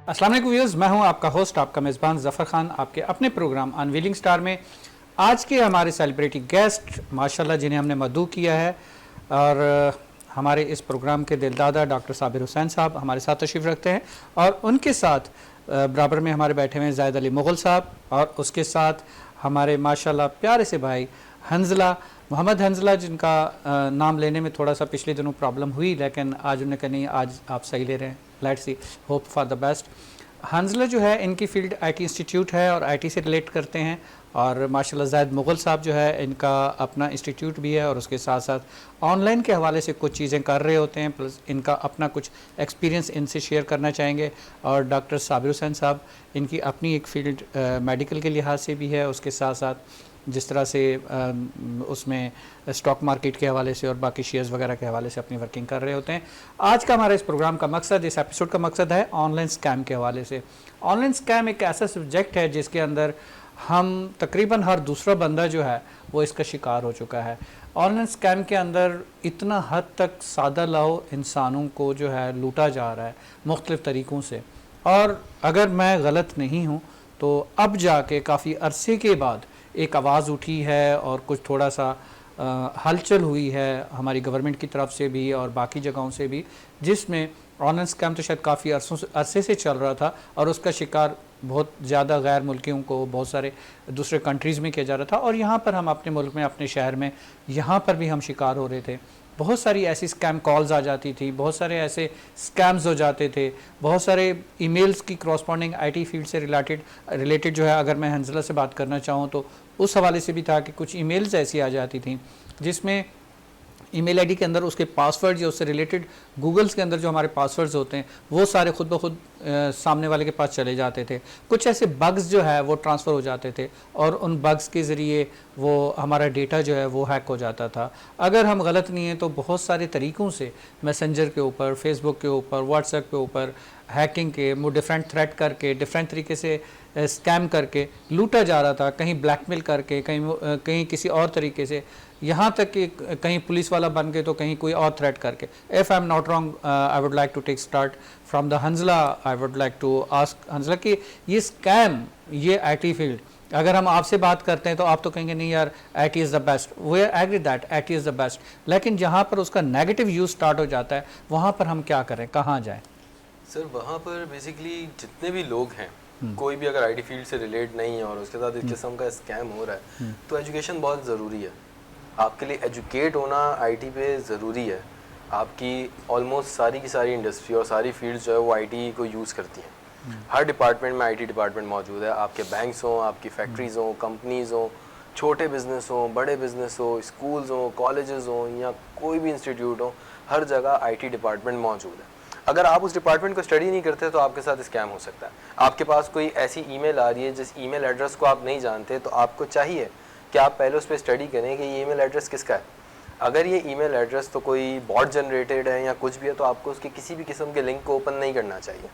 अस्सलाम वालेकुम व्यूअर्स, मैं हूं आपका होस्ट, आपका मेज़बान ज़फ़र खान, आपके अपने प्रोग्राम अनवीलिंग स्टार में। आज के हमारे सेलिब्रिटी गेस्ट माशाल्लाह जिन्हें हमने मदऊ किया है, और हमारे इस प्रोग्राम के दिलदादा डॉक्टर साबिर हुसैन साहब हमारे साथ तशरीफ़ रखते हैं, और उनके साथ बराबर में हमारे बैठे हुए हैं ज़ाहिद अली मुग़ल साहब, और उसके साथ हमारे माशाल्लाह प्यारे से भाई हंजला मोहम्मद हंजला, जिनका नाम लेने में थोड़ा सा पिछले दिनों प्रॉब्लम हुई, लेकिन आज उन्हें कहा नहीं, आज आप सही ले रहे हैं, let's see, hope for the best. Hanzala जो है इनकी फ़ील्ड आईटी इंस्टीट्यूट है और आईटी से रिलेट करते हैं, और माशाल्लाह ज़ाहिद मुग़ल साहब जो है इनका अपना इंस्टीट्यूट भी है, और उसके साथ साथ ऑनलाइन के हवाले से कुछ चीज़ें कर रहे होते हैं, प्लस इनका अपना कुछ एक्सपीरियंस इनसे शेयर करना चाहेंगे। और डॉक्टर साबिर हुसैन साहब, इनकी अपनी एक फ़ील्ड मेडिकल के लिहाज से भी है, उसके साथ साथ जिस तरह से उसमें स्टॉक मार्केट के हवाले से और बाकी शेयर्स वगैरह के हवाले से अपनी वर्किंग कर रहे होते हैं। आज का हमारा इस प्रोग्राम का मकसद, इस एपिसोड का मकसद है ऑनलाइन स्कैम के हवाले से। ऑनलाइन स्कैम एक ऐसा सब्जेक्ट है जिसके अंदर हम तकरीबन हर दूसरा बंदा जो है वो इसका शिकार हो चुका है। ऑनलाइन स्कैम के अंदर इतना हद तक सादा लाओ इंसानों को जो है लूटा जा रहा है मुख्तलिफ़ तरीक़ों से, और अगर मैं गलत नहीं हूँ तो अब जाके काफ़ी अरसे के बाद एक आवाज़ उठी है और कुछ थोड़ा सा हलचल हुई है हमारी गवर्नमेंट की तरफ से भी और बाकी जगहों से भी, जिसमें ऑनलाइन स्कैम तो शायद काफ़ी अरसे से चल रहा था, और उसका शिकार बहुत ज़्यादा गैर मुल्कियों को, बहुत सारे दूसरे कंट्रीज़ में किया जा रहा था, और यहाँ पर हम अपने मुल्क में, अपने शहर में, यहाँ पर भी हम शिकार हो रहे थे। बहुत सारी ऐसी स्कैम कॉल्स आ जाती थी, बहुत सारे ऐसे स्कैम्स हो जाते थे, बहुत सारे ईमेल्स की क्रॉसपॉन्डिंग आईटी फील्ड से रिलेटेड जो है, अगर मैं हंजला से बात करना चाहूँ तो उस हवाले से भी था कि कुछ ईमेल्स ऐसी आ जाती थी जिसमें ईमेल आईडी के अंदर उसके पासवर्ड या उससे रिलेटेड गूगल्स के अंदर जो हमारे पासवर्ड्स होते हैं वो सारे खुद ब खुद सामने वाले के पास चले जाते थे। कुछ ऐसे बग्स जो है वो ट्रांसफ़र हो जाते थे, और उन बग्स के ज़रिए वो हमारा डेटा जो है वो हैक हो जाता था। अगर हम गलत नहीं हैं तो बहुत सारे तरीक़ों से मैसेंजर के ऊपर, फेसबुक के ऊपर, व्हाट्सएप के ऊपर हैकिंग के वो डिफरेंट थ्रेट करके, डिफरेंट तरीके से स्कैम करके लूटा जा रहा था, कहीं ब्लैकमेल करके, कहीं किसी और तरीके से, यहाँ तक कि कहीं पुलिस वाला बन के तो कहीं कोई और थ्रेट करके। If I am not wrong, I would like to take start from the Hanzala. I would like to ask Hanzala कि ये स्कैम, ये आईटी फील्ड, अगर हम आपसे बात करते हैं तो आप तो कहेंगे नहीं यार IT is the best, we are agree that IT is the best, लेकिन जहाँ पर उसका नेगेटिव यूज़ स्टार्ट हो जाता है वहाँ पर हम क्या करें, कहाँ जाएँ? सर वहाँ पर बेसिकली जितने भी लोग हैं, कोई भी अगर आईटी फील्ड से रिलेट नहीं है और उसके साथ इस किस्म का स्कैम हो रहा है, तो एजुकेशन बहुत ज़रूरी है। आपके लिए एजुकेट होना आईटी पे ज़रूरी है। आपकी ऑलमोस्ट सारी की सारी इंडस्ट्री और सारी फील्ड्स जो है वो आईटी को यूज़ करती हैं। हर डिपार्टमेंट में आईटी डिपार्टमेंट मौजूद है। आपके बैंक्स हों, आपकी फैक्ट्रीज़ हों, कंपनीज़ हों, छोटे बिजनेस हों, बड़े बिजनेस हो, स्कूल्स हों, कॉलेजेस हों, या कोई भी इंस्टीट्यूट हो, हर जगह आईटी डिपार्टमेंट मौजूद है। अगर आप उस डिपार्टमेंट को स्टडी नहीं करते तो आपके साथ स्कैम हो सकता है। आपके पास कोई ऐसी ईमेल आ रही है जिस ईमेल एड्रेस को आप नहीं जानते, तो आपको चाहिए कि आप पहले उस पर स्टडी करें कि ये ईमेल एड्रेस किसका है। अगर ये ईमेल एड्रेस तो कोई बॉट जनरेटेड है या कुछ भी है, तो आपको उसके किसी भी किस्म के लिंक को ओपन नहीं करना चाहिए।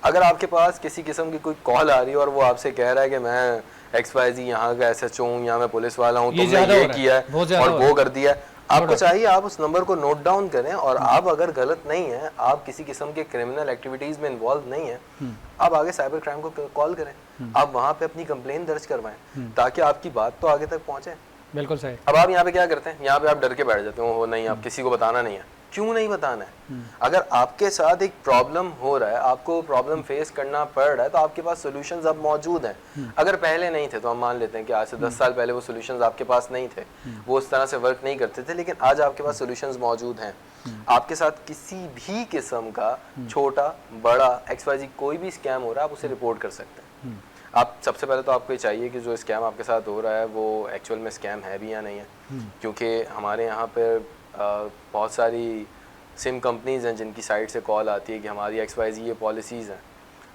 अगर आपके पास किसी किस्म की कोई कॉल आ रही है और वो आपसे कह रहा है कि मैं XYZ यहाँ का SHO हूँ या मैं पुलिस वाला हूँ, तुमने ये किया है और वो कर दिया है, आपको चाहिए आप उस नंबर को नोट डाउन करें, और आप अगर गलत नहीं है, आप किसी किस्म के क्रिमिनल एक्टिविटीज़ में इन्वॉल्व नहीं है, आप आगे साइबर क्राइम को कॉल करें, आप वहाँ पे अपनी कंप्लेन दर्ज करवाएं ताकि आपकी बात तो आगे तक पहुँचे। बिल्कुल सही। अब आप यहाँ पे क्या करते हैं, यहाँ पे आप डर के बैठ जाते हो, नहीं आप किसी को बताना नहीं है। क्यों नहीं बताना है? अगर आपके साथ एक प्रॉब्लम हो रहा है, आपको प्रॉब्लम फेस करना पड़ रहा है, तो आपके पास सॉल्यूशंस अब मौजूद हैं। अगर पहले नहीं थे तो हम मान लेते हैं कि आज से 10 साल पहले वो सॉल्यूशंस आपके पास नहीं थे, वो उस तरह से वर्क नहीं करते थे, लेकिन आज आपके पास सॉल्यूशंस मौजूद हैं। आपके साथ किसी भी किस्म का छोटा बड़ा XYZ कोई भी स्कैम हो रहा है, आप उसे रिपोर्ट कर सकते हैं। आप सबसे पहले तो आपको ये चाहिए कि जो स्कैम आपके साथ हो रहा है वो एक्चुअल में स्कैम है भी या नहीं है, क्योंकि हमारे यहाँ पर बहुत सारी सिम कंपनीज़ हैं जिनकी साइट से कॉल आती है कि हमारी XYZ ये पॉलिसीज़ हैं,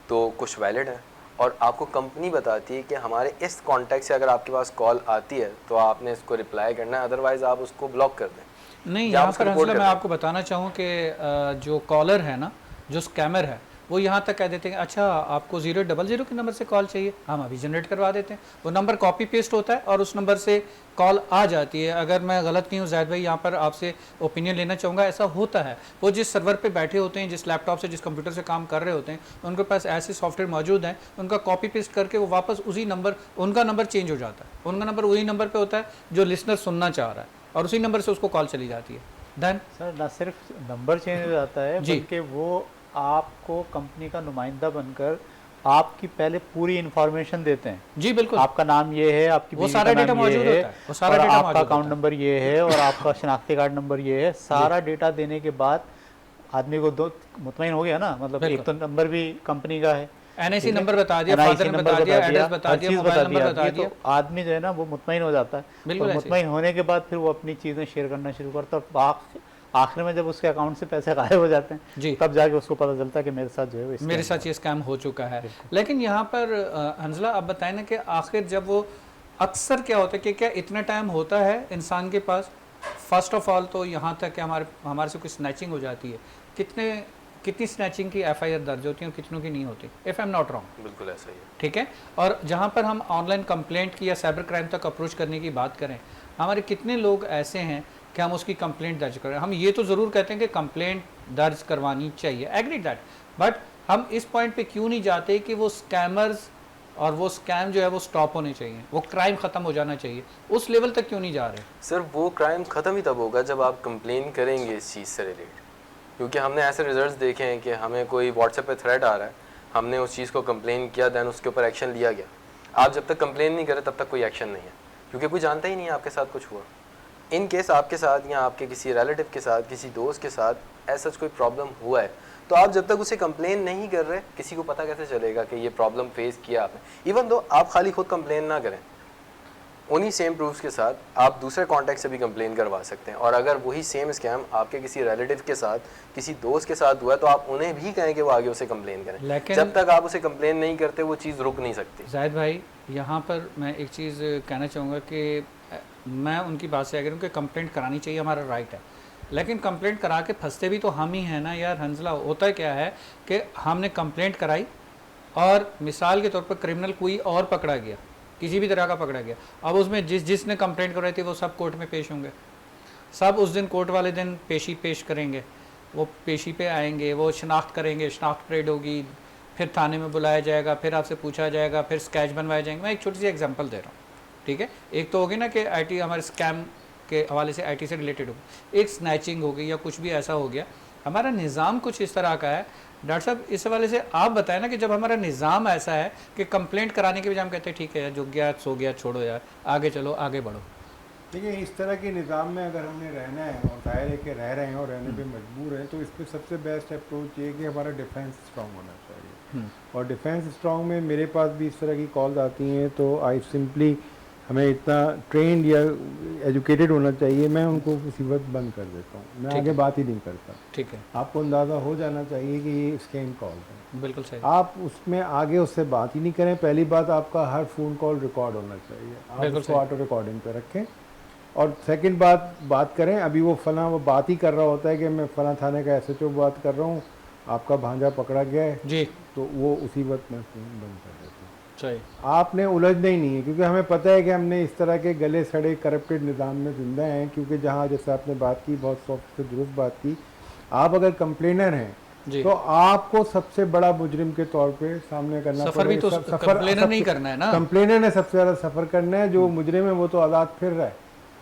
तो कुछ वैलिड है, और आपको कंपनी बताती है कि हमारे इस कॉन्टैक्ट से अगर आपके पास कॉल आती है तो आपने इसको रिप्लाई करना है, अदरवाइज़ आप उसको ब्लॉक कर दें। नहीं, यहाँ पर हंसला मैं आपको बताना चाहूँ कि जो कॉलर है ना, जो स्कैमर है, वो यहाँ तक कह देते हैं अच्छा आपको 000 के नंबर से कॉल चाहिए, हम अभी जनरेट करवा देते हैं। वो नंबर कॉपी पेस्ट होता है और उस नंबर से कॉल आ जाती है। अगर मैं गलत नहीं हूँ जाहिद भाई, यहाँ पर आपसे ओपिनियन लेना चाहूँगा, ऐसा होता है। वो जिस सर्वर पे बैठे होते हैं, जिस लैपटॉप से जिस कंप्यूटर से काम कर रहे होते हैं, उनके पास ऐसे सॉफ्टवेयर मौजूद हैं, उनका कॉपी पेस्ट करके वो वापस उसी नंबर, उनका नंबर चेंज हो जाता है, उनका नंबर वही नंबर पर होता है जो लिसनर सुनना चाह रहा है, और उसी नंबर से उसको कॉल चली जाती है। देन सर ना सिर्फ नंबर चेंज हो जाता है, बल्कि वो आपको कंपनी का नुमाइंदा बनकर आपकी पहले पूरी इन्फॉर्मेशन देते हैं। जी बिल्कुल, आपका नाम ये है, आपकी वो बीवी सारा का डेटा नाम ये मौजूद है, होता है, वो सारा और डेटा आपका मौजूद अकाउंट होता है। नंबर ये है और आपका शनाख्ती कार्ड नंबर ये है। सारा डेटा देने के बाद आदमी को दो मुतमईन हो गया ना, मतलब एक तो नंबर भी कंपनी का है, एनआईसी नंबर बता दिया, NIC फादर ने नंबर बता दिया, एड्रेस बता हर दिया, चीज़ मोबाइल नंबर दिया। बता ये दिया। तो आदमी जो है ना वो मुतमईन हो जाता है। बिल्कुल और ऐसे ही। मुतमईन होने के बाद फिर वो अपनी चीज़ें शेयर करना शुरू करता है, और आखिर में जब उसके अकाउंट से पैसे गायब हो जाते जी। हैं, तब जाके उसको पता चलता है कि मेरे साथ जो है वो मेरे साथ ये स्कैम हो चुका है। लेकिन यहाँ पर हंजला आप बताएं ना कि आखिर जब वो अक्सर क्या होता है कि क्या इतना टाइम होता है इंसान के पास? फर्स्ट ऑफ ऑल तो यहाँ तक कि हमारे से कोई स्नैचिंग हो जाती है, कितनी स्नैचिंग की FIR दर्ज होती है और कितनों की नहीं होती, if I am not wrong? बिल्कुल ऐसा ही है। ठीक है। और जहाँ पर हम ऑनलाइन कंप्लेंट की या साइबर क्राइम तक अप्रोच करने की बात करें, हमारे कितने लोग ऐसे हैं कि हम उसकी कंप्लेंट दर्ज करें? हम ये तो ज़रूर कहते हैं कि कंप्लेंट दर्ज करवानी चाहिए, एग्री दैट, बट हम इस पॉइंट पे क्यों नहीं जाते कि वो स्कैमर्स और वो स्कैम जो है वो स्टॉप होने चाहिए, वो क्राइम ख़त्म हो जाना चाहिए, उस लेवल तक क्यों नहीं जा रहे? सर वो क्राइम ख़त्म ही तब होगा जब आप कंप्लेन करेंगे इस चीज़ से रिलेट, क्योंकि हमने ऐसे रिजल्ट्स देखे हैं कि हमें कोई व्हाट्सएप पे थ्रेट आ रहा है, हमने उस चीज़ को कंप्लेन किया, दैन उसके ऊपर एक्शन लिया गया। आप जब तक कंप्लेन नहीं करें तब तक कोई एक्शन नहीं है, क्योंकि कोई जानता ही नहीं है आपके साथ कुछ हुआ। इन केस आपके साथ या आपके किसी रिलेटिव के साथ, किसी दोस्त के साथ ऐसा कोई प्रॉब्लम हुआ है, तो आप जब तक उसे कंप्लेन नहीं कर रहे, किसी को पता कैसे चलेगा कि ये प्रॉब्लम फेस किया आपने? इवन दो आप खाली खुद कंप्लेन ना करें, उन्हीं सेम प्रूफ्स के साथ आप दूसरे कॉन्टैक्ट से भी कंप्लेन करवा सकते हैं। और अगर वही सेम स्कैम आपके किसी रिलेटिव के साथ, किसी दोस्त के साथ हुआ है, तो आप उन्हें भी कहें कि वो आगे उसे कंप्लेन करें। लेकिन जब तक आप उसे कंप्लेन नहीं करते वो चीज़ रुक नहीं सकती। जाहिद भाई, यहाँ पर मैं एक चीज़ कहना चाहूँगा कि मैं उनकी बात से अगर उनके कंप्लेंट करानी चाहिए, हमारा राइट है, लेकिन कंप्लेंट करा के फंसते भी तो हम ही हैं ना यार। हंजला, होता क्या है कि हमने कंप्लेंट कराई और मिसाल के तौर पर क्रिमिनल कोई और पकड़ा गया, किसी भी तरह का पकड़ा गया, अब उसमें जिसने कंप्लेंट कराई थी वो सब कोर्ट में पेश होंगे, सब उस दिन कोर्ट वाले दिन पेश करेंगे, वो पेशी पे आएंगे, वो शनाख्त करेंगे, शनाख्त परेड होगी, फिर थाने में बुलाया जाएगा, फिर आपसे पूछा जाएगा, फिर स्केच बनवाए जाएंगे। मैं एक छोटी सी एग्जांपल दे रहा हूँ, ठीक है। एक तो होगी ना कि IT हमारे स्कैम के हवाले से IT से रिलेटेड होगी, एक स्नैचिंग हो गई या कुछ भी ऐसा हो गया। हमारा निज़ाम कुछ इस तरह का है। डॉक्टर साहब, इस हवाले से आप बताएं ना कि जब हमारा निज़ाम ऐसा है कि कंप्लेंट कराने के बजाय हम कहते हैं ठीक है यार, जो गया सो गया, छोड़ो यार, आगे चलो, आगे बढ़ो। देखिए, इस तरह के निज़ाम में अगर हमने रहना है और जाहिर है कि रह रहे हैं और रहने पे मजबूर हैं, तो इस पर सबसे बेस्ट अप्रोच ये है कि हमारा डिफेंस स्ट्रांग होना चाहिए। और डिफेंस स्ट्रांग में मेरे पास भी इस तरह की कॉल्स आती हैं, तो आई सिंपली, हमें इतना ट्रेंड या एजुकेटेड होना चाहिए, मैं उनको उसी वक्त बंद कर देता हूँ, मैं आगे बात ही नहीं करता। ठीक है, आपको अंदाज़ा हो जाना चाहिए कि ये स्कैम कॉल है, बिल्कुल सही। आप उसमें आगे उससे बात ही नहीं करें। पहली बात, आपका हर फ़ोन कॉल रिकॉर्ड होना चाहिए, आप उसको ऑटो रिकॉर्डिंग पे रखें। और सेकंड बात करें, अभी वो बात ही कर रहा होता है कि मैं फ़लाँ थाने का SHO बात कर रहा हूँ, आपका भांजा पकड़ा गया है जी, तो वो उसी वक्त मैं फ़ोन बंद कर देता हूँ। सही। आपने उलझना ही नहीं है, क्योंकि हमें पता है कि हमने इस तरह के गले सड़े करप्टेड निज़ाम में जिंदा हैं। क्योंकि जहाँ, जैसे आपने बात की, बहुत सॉफ्ट से दुरुस्त बात की, आप अगर कंप्लेनर हैं तो आपको सबसे बड़ा मुजरिम के तौर पे सामने करना सफर भी तो कंप्लेनर नहीं करना है ना, कंप्लेनर ने सबसे ज़्यादा सफ़र करना है। जो मुजरिम है वो तो आज़ाद फिर रहा है,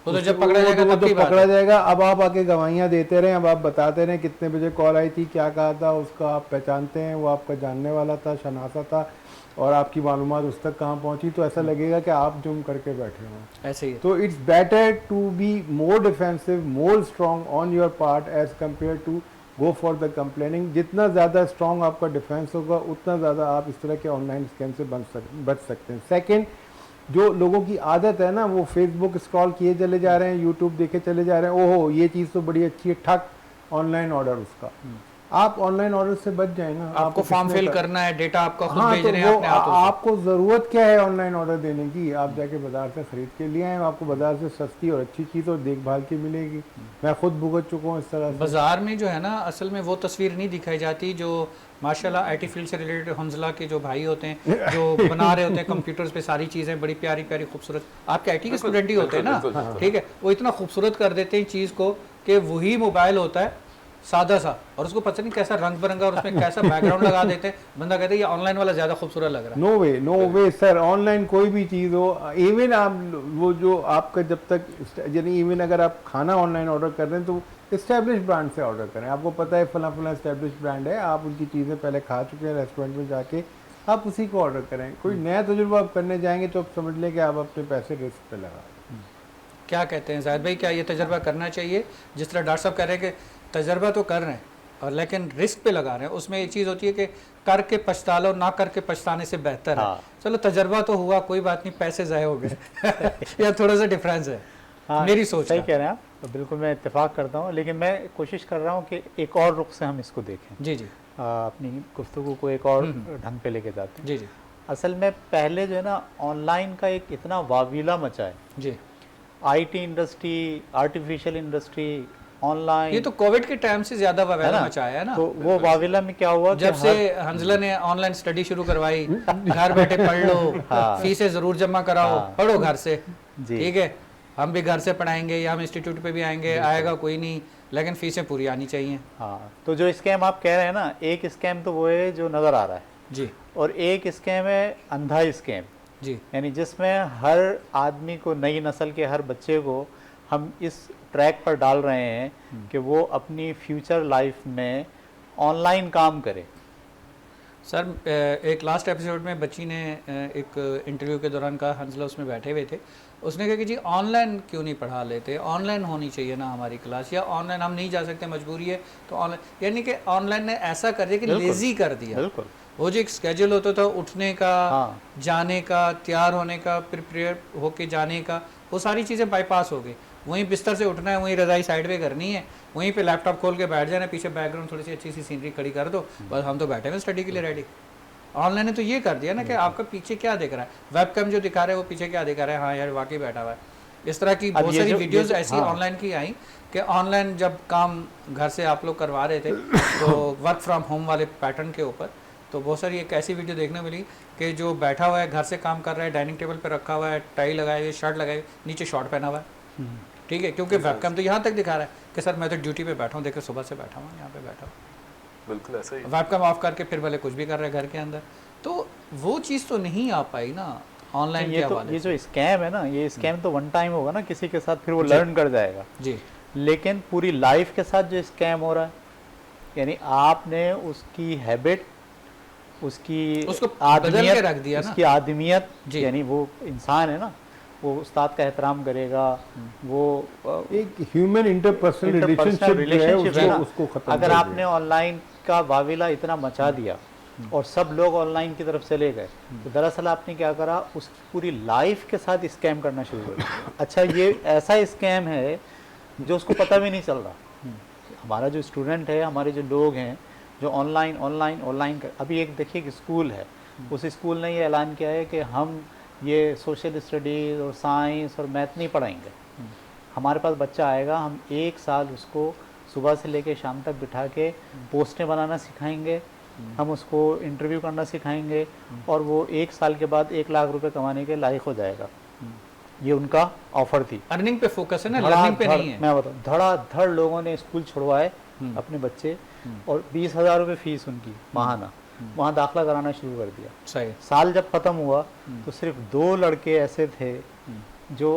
वो तो जब पकड़ा जाएगा तब की बात पकड़ा है। जाएगा। अब आप आके गवाहियाँ देते रहें, अब आप बताते रहें कितने बजे कॉल आई थी, क्या कहा था, उसका आप पहचानते हैं, वो आपका जानने वाला था, शनासा था, और आपकी मालूमात उस तक कहाँ पहुँची, तो ऐसा लगेगा कि आप जुम करके बैठे हों। ऐसे ही है। तो it's better to be more defensive, more strong on your part as compare to go for the complaining. जितना ज़्यादा स्ट्रॉन्ग आपका डिफेंस होगा, उतना ज़्यादा आप इस तरह के ऑनलाइन स्कैम से बच सकते हैं। सेकेंड, जो लोगों की आदत है ना, वो फेसबुक स्क्रॉल किए चले जा रहे हैं, यूट्यूब देखे चले जा रहे हैं, ओहो ये चीज़ तो बड़ी अच्छी है, ठक ऑनलाइन ऑर्डर उसका। आप ऑनलाइन ऑर्डर से बच जाए ना। आपको फॉर्म फिल करना है, डेटा आपका खुद हाँ, भेजने तो हैं वो अपने हाथों से। आपको ज़रूरत क्या है ऑनलाइन ऑर्डर देने की? आप जाके बाजार से खरीद के लिए आए, आपको बाजार से सस्ती और अच्छी चीज़ और देखभाल की मिलेगी। मैं खुद भुगत चुका हूँ इस तरह से। बाजार में जो है ना, असल में वो तस्वीर नहीं दिखाई जाती जो माशाल्लाह आईटी फील्ड से रिलेटेड हंजला के जो भाई होते हैं, जो बना रहे होते हैं कंप्यूटर्स पे सारी चीज़ें बड़ी प्यारी प्यारी खूबसूरत। आपके आईटी के स्टूडेंट ही होते हैं ना, ठीक है, वो इतना खूबसूरत कर देते हैं चीज़ को कि वही मोबाइल होता है सादा सा, और उसको पता नहीं कैसा रंग बिरंगा और उसमें कैसा बैकग्राउंड लगा देते हैं। बंदा कहते हैं ये ऑनलाइन वाला ज़्यादा खूबसूरत लग रहा है। नो वे सर, ऑनलाइन कोई भी चीज़ हो, इवन आप वो जो आपका जब तक यानी इवन अगर आप खाना ऑनलाइन ऑर्डर कर रहे हैं तो इस्टेब्लिश ब्रांड से ऑर्डर करें। आपको पता है फला फला इस्टेब्लिश ब्रांड है, आप उनकी चीज़ें पहले खा चुके हैं रेस्टोरेंट में जाके, आप उसी को ऑर्डर करें। कोई नया तजुर्बा आप करने जाएंगे तो आप समझ लें कि आप अपने पैसे रिस्क पे लगा। क्या कहते हैं जाहिद भाई, क्या ये तजर्बा करना चाहिए? जिस तरह डॉक्टर साहब कह रहे हैं कि तजर्बा तो कर रहे हैं और लेकिन रिस्क पे लगा रहे हैं, उसमें एक चीज़ होती है कि करके पछता लो, ना करके पछताने से बेहतर है। चलो तजर्बा तो हुआ, कोई बात नहीं, पैसे ज़ाय हो गए या थोड़ा सा डिफरेंस है। मेरी सोच सही कह रहे हैं आप, तो बिल्कुल मैं इत्तेफाक करता हूँ, लेकिन मैं कोशिश कर रहा हूँ कि एक और रुख से हम इसको देखें। जी जी, अपनी गुफ्तगू को एक और ढंग पे लेके जाते हैं। जी जी, असल में पहले जो है ना ऑनलाइन का एक इतना वावीला मचा है, जी, IT industry, artificial industry, online, ये तो कोविड के टाइम से ज्यादा वावेला मचाया है ना। तो वो वावीला में क्या हुआ जब से हंजला ने ऑनलाइन स्टडी शुरू करवाई, घर बैठे पढ़ लो, फीसें जरूर जमा कराओ, पढ़ो घर से, ठीक है, हम भी घर से पढ़ाएंगे या हम इंस्टीट्यूट पे भी आएंगे, आएगा कोई नहीं, लेकिन फीसें पूरी आनी चाहिए। हाँ, तो जो स्कैम आप कह रहे हैं ना, एक स्कैम तो वो है जो नज़र आ रहा है जी, और एक स्कैम है अंधा स्कैम जी, यानी जिसमें हर आदमी को, नई नस्ल के हर बच्चे को हम इस ट्रैक पर डाल रहे हैं कि वो अपनी फ्यूचर लाइफ में ऑनलाइन काम करे। सर एक लास्ट एपिसोड में बच्ची ने एक इंटरव्यू के दौरान कहा, हंसला उसमें बैठे हुए थे, उसने कहा कि जी ऑनलाइन क्यों नहीं पढ़ा लेते, ऑनलाइन होनी चाहिए ना हमारी क्लास, या ऑनलाइन हम नहीं जा सकते मजबूरी है तो ऑनलाइन, यानी कि ऑनलाइन ने ऐसा कर दिया कि लेजी कर दिया। बिल्कुल, वो जो एक स्केड्यूल होता था उठने का, जाने का, तैयार होने का, प्रिपेयर होके जाने का, वो सारी चीज़ें बाईपास हो गई। वहीं बिस्तर से उठना है, वहीं रज़ाई साइड पे करनी है, वहीं पे लैपटॉप खोल के बैठ जाना, पीछे बैकग्राउंड थोड़ी सी अच्छी सी सीनरी खड़ी कर दो, बस हम तो बैठे हुए स्टडी के लिए रेडी। ऑनलाइन ने तो ये कर दिया ना कि आपका पीछे क्या दिख रहा है, वेबकैम जो दिखा रहा है वो पीछे क्या दिखा रहा है, हाँ यार वाकई बैठा हुआ है। इस तरह की बहुत सारी वीडियोज़ ऐसी ऑनलाइन की आई कि ऑनलाइन जब काम घर से आप लोग करवा रहे थे तो वर्क फ्रॉम होम वाले पैटर्न के ऊपर, तो बहुत सारी एक ऐसी वीडियो देखने मिली कि जो बैठा हुआ है, घर से काम कर रहा है, डाइनिंग टेबल पर रखा हुआ है, टाई लगाए हुए, शर्ट लगाए, नीचे शॉर्ट पहना हुआ है, ठीक है, क्योंकि वेबकैम तो यहाँ तक दिखा रहा है कि सर मैं तो ड्यूटी पे बैठा हूँ, देखो सुबह से बैठा हूँ यहाँ पे बैठा हूँ, बिल्कुल ऐसा ही। वेबकैम ऑफ करके फिर भले कुछ भी कर रहे हैं घर के अंदर, तो वो चीज़ तो नहीं आ पाई ना ऑनलाइन के हवाले से। ये जो स्कैम है ना, ये स्कैम तो वन टाइम होगा ना किसी के साथ, फिर वो लर्न कर जाएगा जी, लेकिन पूरी लाइफ के साथ जो स्कैम हो रहा है, यानी आपने उसकी हैबिट, उसको बदल के रख दिया ना, उसकी आदमियत, यानी वो इंसान है ना, वो उस्ताद का एहतराम करेगा, वो एक ह्यूमन इंटरपर्सनल रिलेशनशिप है उसको खत्म। अगर आपने ऑनलाइन का वाविला इतना मचा दिया और सब लोग ऑनलाइन की तरफ चले गए, तो दरअसल आपने क्या करा, उसकी पूरी लाइफ के साथ स्कैम करना शुरू कर दिया। अच्छा, ये ऐसा स्कैम है जो उसको पता भी नहीं चल रहा। हमारा जो स्टूडेंट है, हमारे जो लोग हैं जो ऑनलाइन अभी एक देखिए कि स्कूल है, उस स्कूल ने ये ऐलान किया है कि हम ये सोशल स्टडीज़ और साइंस और मैथ नहीं पढ़ाएंगे, हमारे पास बच्चा आएगा, हम एक साल उसको सुबह से लेकर शाम तक बिठा के पोस्टें बनाना सिखाएंगे, हम उसको इंटरव्यू करना सिखाएंगे और वो एक साल के बाद 1 लाख रुपए कमाने के लायक हो जाएगा। ये उनका ऑफर थी। अर्निंग पे फोकस है ना, लर्निंग पे नहीं है। मैं बताऊँ, धड़ाधड़ लोगों ने स्कूल छुड़वाए अपने बच्चे और 20,000 रुपये फीस उनकी माहाना, वहाँ दाखिला कराना शुरू कर दिया। सही। साल जब ख़त्म हुआ तो सिर्फ 2 लड़के ऐसे थे जो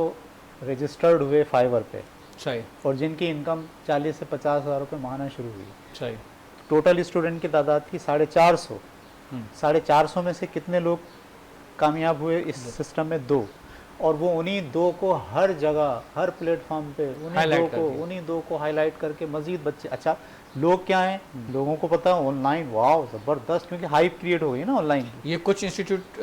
रजिस्टर्ड हुए फाइवर पे, सही, और जिनकी इनकम 40 से 50,000 रुपये माहाना शुरू हुई। सही। टोटल स्टूडेंट की तादाद थी 450। 450 में से कितने लोग कामयाब हुए इस सिस्टम में? 2, और वो उन्हीं 2 को हर जगह, हर प्लेटफॉर्म पे उन्हीं दो को हाईलाइट करके मजीद बच्चे। अच्छा, लोग क्या हैं, लोगों को पता है ऑनलाइन, वाह ज़बरदस्त, क्योंकि हाइप क्रिएट हो गई ना ऑनलाइन। ये कुछ इंस्टीट्यूट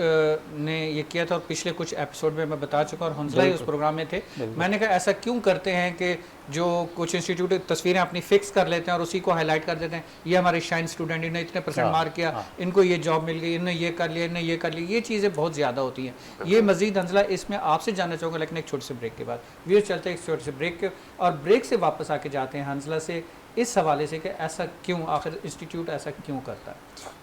ने ये किया था और पिछले कुछ एपिसोड में मैं बता चुका और हंसला ही उस प्रोग्राम में थे। मैंने कहा ऐसा क्यों करते हैं कि जो कुछ इंस्टीट्यूट तस्वीरें अपनी फिक्स कर लेते हैं और उसी को हाईलाइट कर देते हैं, ये हमारे शाइन स्टूडेंट, इन्हें इतने परसेंट मार्क किया, इनको ये जॉब मिल गई, इन्होंने ये कर लिया, इन्हें ये कर लिया, ये चीज़ें बहुत ज़्यादा होती हैं। ये मजीद हंसला इसमें आपसे जानना चाहूँगा, लेकिन एक छोटे से ब्रेक के बाद। व्यूअर्स चलते हैं एक छोटे से ब्रेक के, और ब्रेक से वापस आके जाते हैं हंसला से इस हवाले से कि ऐसा क्यों, आखिर इंस्टीट्यूट ऐसा क्यों करता है।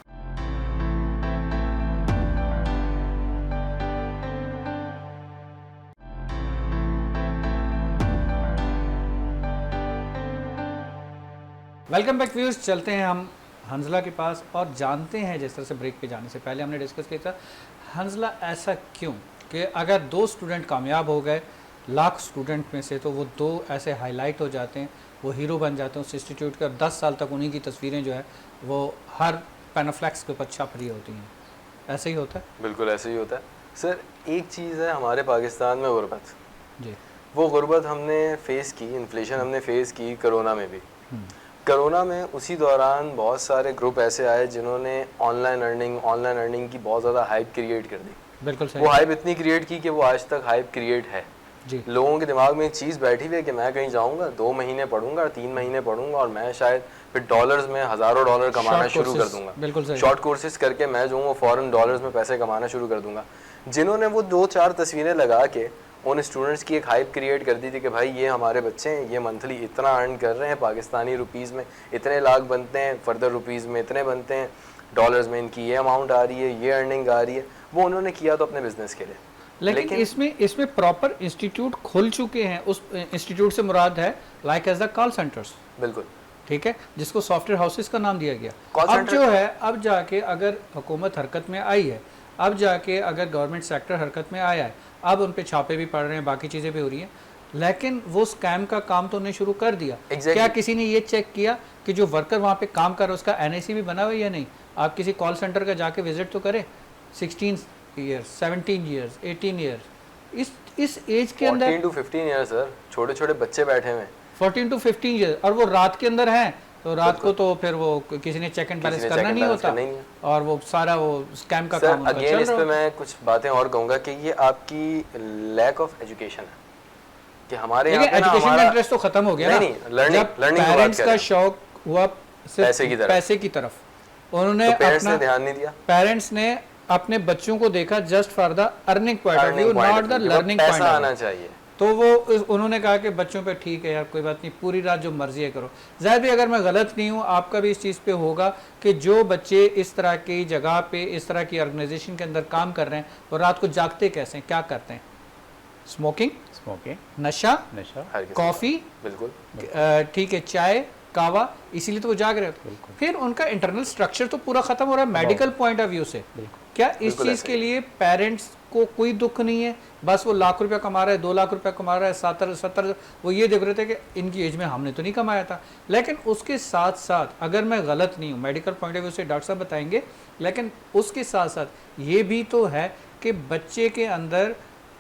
वेलकम बैक व्यूअर्स, चलते हैं हम हंसला के पास और जानते हैं, जिस तरह से ब्रेक पे जाने से पहले हमने डिस्कस किया था, हंसला ऐसा क्यों कि अगर 2 स्टूडेंट कामयाब हो गए लाख स्टूडेंट में से, तो वो 2 ऐसे हाईलाइट हो जाते हैं, वो हीरो बन जाते हैं उस इंस्टीट्यूट के, और 10 साल तक उन्हीं की तस्वीरें जो है वो हर पैनाफ्लेक्स के ऊपर छप रही होती हैं। ऐसे ही होता है? बिल्कुल ऐसे ही होता है सर। एक चीज़ है हमारे पाकिस्तान में गुर्बत जी, वो गुर्बत हमने फेस की, इन्फ्लेशन हमने फेस की कोरोना में भी। कोरोना में उसी दौरान बहुत सारे ग्रुप ऐसे आए जिन्होंने ऑनलाइन अर्निंग की बहुत ज़्यादा हाइप क्रिएट कर दी। बिल्कुल सही। वो हाइप इतनी क्रिएट की कि वो आज तक हाइप क्रिएट है जी। लोगों के दिमाग में एक चीज़ बैठी हुई है कि मैं कहीं जाऊंगा, 2 महीने पढ़ूंगा, 3 महीने पढ़ूंगा और मैं शायद फिर डॉलर्स में हज़ारों डॉलर कमाना शुरू कर दूंगा। बिल्कुल सही। शॉर्ट कोर्सेज करके मैं जो हूँ वो फॉरेन डॉलर्स में पैसे कमाना शुरू कर दूंगा। जिन्होंने वो 2-4 तस्वीरें लगा के उन स्टूडेंट्स की एक हाइप क्रिएट कर दी थी कि भाई ये हमारे बच्चे हैं, ये मंथली इतना अर्न कर रहे हैं, पाकिस्तानी रुपीज़ में इतने लाख बनते हैं, फर्दर रुपीज़ में इतने बनते हैं, डॉलर्स में इनकी ये अमाउंट आ रही है, ये अर्निंग आ रही है। वो उन्होंने किया तो अपने बिजनेस के लिए, लेकिन इसमें प्रॉपर इंस्टीट्यूट खुल चुके हैं। उस इंस्टीट्यूट से मुराद है like as the call centres. बिल्कुल ठीक है, जिसको सॉफ्टवेयर हाउसेस का नाम दिया गया। Call अब center- जो है, अब जाके अगर हुकूमत हरकत में आई है, अब जाके अगर गवर्नमेंट सेक्टर हरकत में आया है, अब उन पे छापे भी पड़ रहे हैं, बाकी चीज़ें भी हो रही हैं, लेकिन वो स्कैम का काम तो उन्हें शुरू कर दिया। क्या किसी ने ये चेक किया कि जो वर्कर वहाँ पे काम कर रहा है उसका NIC भी बना हुआ है या नहीं? आप किसी कॉल सेंटर का जाके विजिट तो करें। 16 ईयर्स, 17 ईयर्स, 18 ईयर्स, इस एज के अंदर 14 to 15 ईयर्स सर, छोटे छोटे बच्चे बैठे हुए हैं 14 to 15 ईयर्स, और वो रात के अंदर हैं, तो रात को तो फिर वो किसी ने चेक एंड बैलेंस करना नहीं होता, और वो सारा वो स्कैम का काम अगेन चल इस रहा पे होता है। मैं कुछ बातें और कहूँगा कि ये आपकी लैक ऑफ एजुकेशन है कि हमारे यहाँ पे ना एजुकेशन का हमारा इंटरेस्ट तो खत्म हो गया ना। नहीं, learning जब की बात पेरेंट्स कर का रहे हैं। शौक हुआ सिर्फ पैसे की तरफ, उन्होंने तो पेरेंट्स ने अपना ध्यान नहीं दिया। पेरेंट्स ने अपने बच्चों को देखा just for the earning point of view, not the learning point पैसा आना चाहिए। तो वो उन्होंने कहा कि बच्चों पे ठीक है यार, कोई बात नहीं, पूरी रात जो मर्जी है करो। ज़ाहिर भी अगर मैं गलत नहीं हूँ, आपका भी इस चीज़ पे होगा कि जो बच्चे इस तरह की जगह पे, इस तरह की ऑर्गेनाइजेशन के अंदर काम कर रहे हैं, वो रात को जागते कैसे हैं, क्या करते हैं? स्मोकिंग, नशा, कॉफ़ी, बिल्कुल ठीक है, चाय, कावा, इसीलिए तो वो जाग रहे हैं। फिर उनका इंटरनल स्ट्रक्चर तो पूरा खत्म हो रहा है मेडिकल पॉइंट ऑफ व्यू से। क्या इस चीज़ के लिए पेरेंट्स को कोई दुख नहीं है? बस वो लाख रुपया कमा रहा है, 2 लाख रुपया कमा रहा है, 70 वो ये देख रहे थे कि इनकी एज में हमने तो नहीं कमाया था। लेकिन उसके साथ साथ, अगर मैं गलत नहीं हूँ, मेडिकल पॉइंट ऑफ व्यू से डॉक्टर साहब बताएंगे, लेकिन उसके साथ साथ ये भी तो है कि बच्चे के अंदर